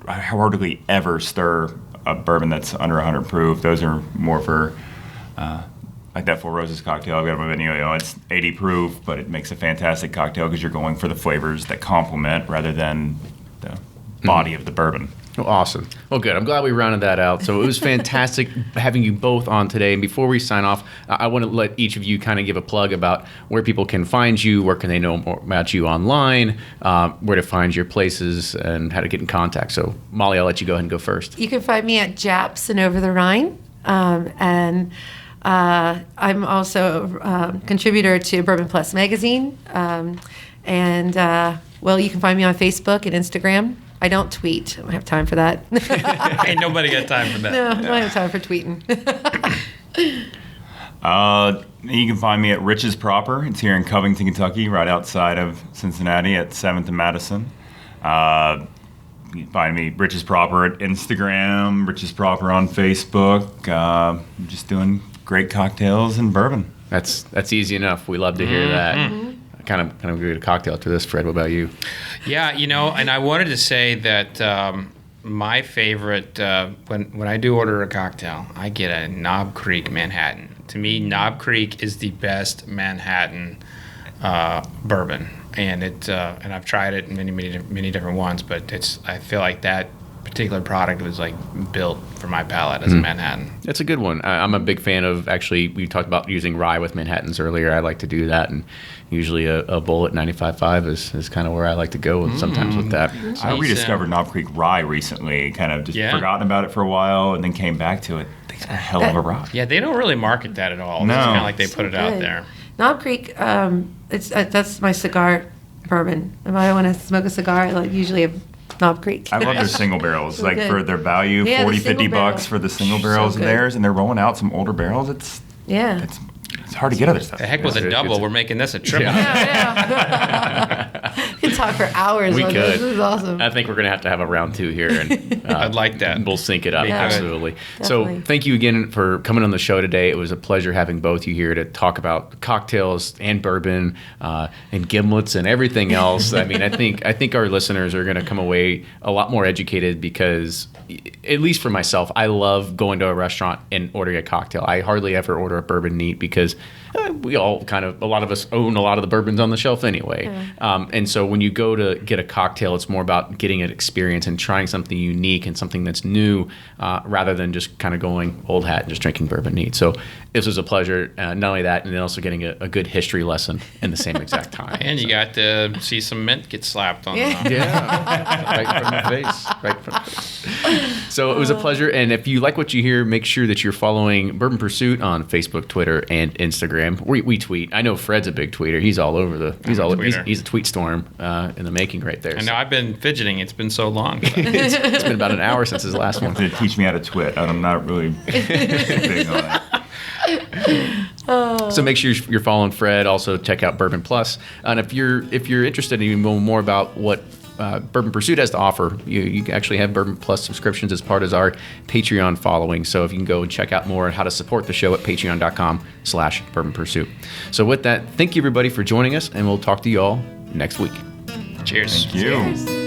hardly ever stir a bourbon that's under 100 proof. Those are more for like that Four Roses cocktail I've got in my video. It's 80 proof, but it makes a fantastic cocktail because you're going for the flavors that complement rather than the body of the bourbon. Oh, awesome. Well, good. I'm glad we rounded that out. So it was fantastic having you both on today. And before we sign off, I want to let each of you kind of give a plug about where people can find you, where can they know more about you online, where to find your places, and how to get in contact. So, Molly, I'll let you go ahead and go first. You can find me at Japp's and Over the Rhine. I'm also a contributor to Bourbon Plus magazine. You can find me on Facebook and Instagram. I don't tweet. I don't have time for that. Ain't nobody got time for that. No, I don't have time for tweeting. You can find me at Rich's Proper. It's here in Covington, Kentucky, right outside of Cincinnati at 7th and Madison. You can find me Rich's Proper at Instagram, Rich's Proper on Facebook. I'm just doing great cocktails and bourbon. That's easy enough. We love to hear that. I kind of get a cocktail after this. Fred, what about you? Yeah, and I wanted to say that my favorite, when I do order a cocktail, I get a Knob Creek Manhattan. To me, Knob Creek is the best Manhattan bourbon, and I've tried it in many different ones, but I feel like that particular product was like built for my palate as a Manhattan. That's a good one. I'm a big fan of, actually, we talked about using rye with Manhattans earlier. I like to do that, and usually a bowl at 95.5 is kind of where I like to go sometimes with that. I rediscovered Knob Creek Rye recently, kind of just forgotten about it for a while and then came back to it. It's a hell of a rye. Yeah, they don't really market that at all. No. It's kind of like they put it out there. Knob Creek, that's my cigar bourbon. If I want to smoke a cigar, I usually have Knob Creek. I love their single barrels. Really for their value, Yeah, $40, the single $50 barrel. for the single barrels of good. theirs, and they're rolling out some older barrels. It's hard to get other stuff. The heck with a double. We're making this a triple. Yeah. We can talk for hours We on could. this. This is awesome. I think we're going to have a round two here. And I'd like that. We'll sync it up. Yeah. Absolutely. Definitely. So thank you again for coming on the show today. It was a pleasure having both you here to talk about cocktails and bourbon and gimlets and everything else. I mean, I think our listeners are going to come away a lot more educated because, at least for myself, I love going to a restaurant and ordering a cocktail. I hardly ever order a bourbon neat because we all a lot of us own a lot of the bourbons on the shelf anyway. And so when you go to get a cocktail, it's more about getting an experience and trying something unique and something that's new rather than just kind of going old hat and just drinking bourbon neat. So this was a pleasure. Not only that, and then also getting a good history lesson in the same exact time. And you got to see some mint get slapped on. Right from the face. Right from the face. So it was a pleasure. And if you like what you hear, make sure that you're following Bourbon Pursuit on Facebook, Twitter, and Instagram. We tweet. I know Fred's a big tweeter. He's all over he's a tweet storm in the making right there. I know. I've been fidgeting. It's been so long. It's been about an hour since his last one. To teach me how to twit. I'm not really big on it. So make sure you're following Fred. Also check out Bourbon Plus. And if you're interested in knowing more about what Bourbon Pursuit has to offer, you actually have Bourbon Plus subscriptions as part of our Patreon following. So if you can go and check out more on how to support the show at patreon.com/Bourbon Pursuit. So with that, thank you everybody for joining us, and we'll talk to you all next week. Cheers. Thank you. Cheers.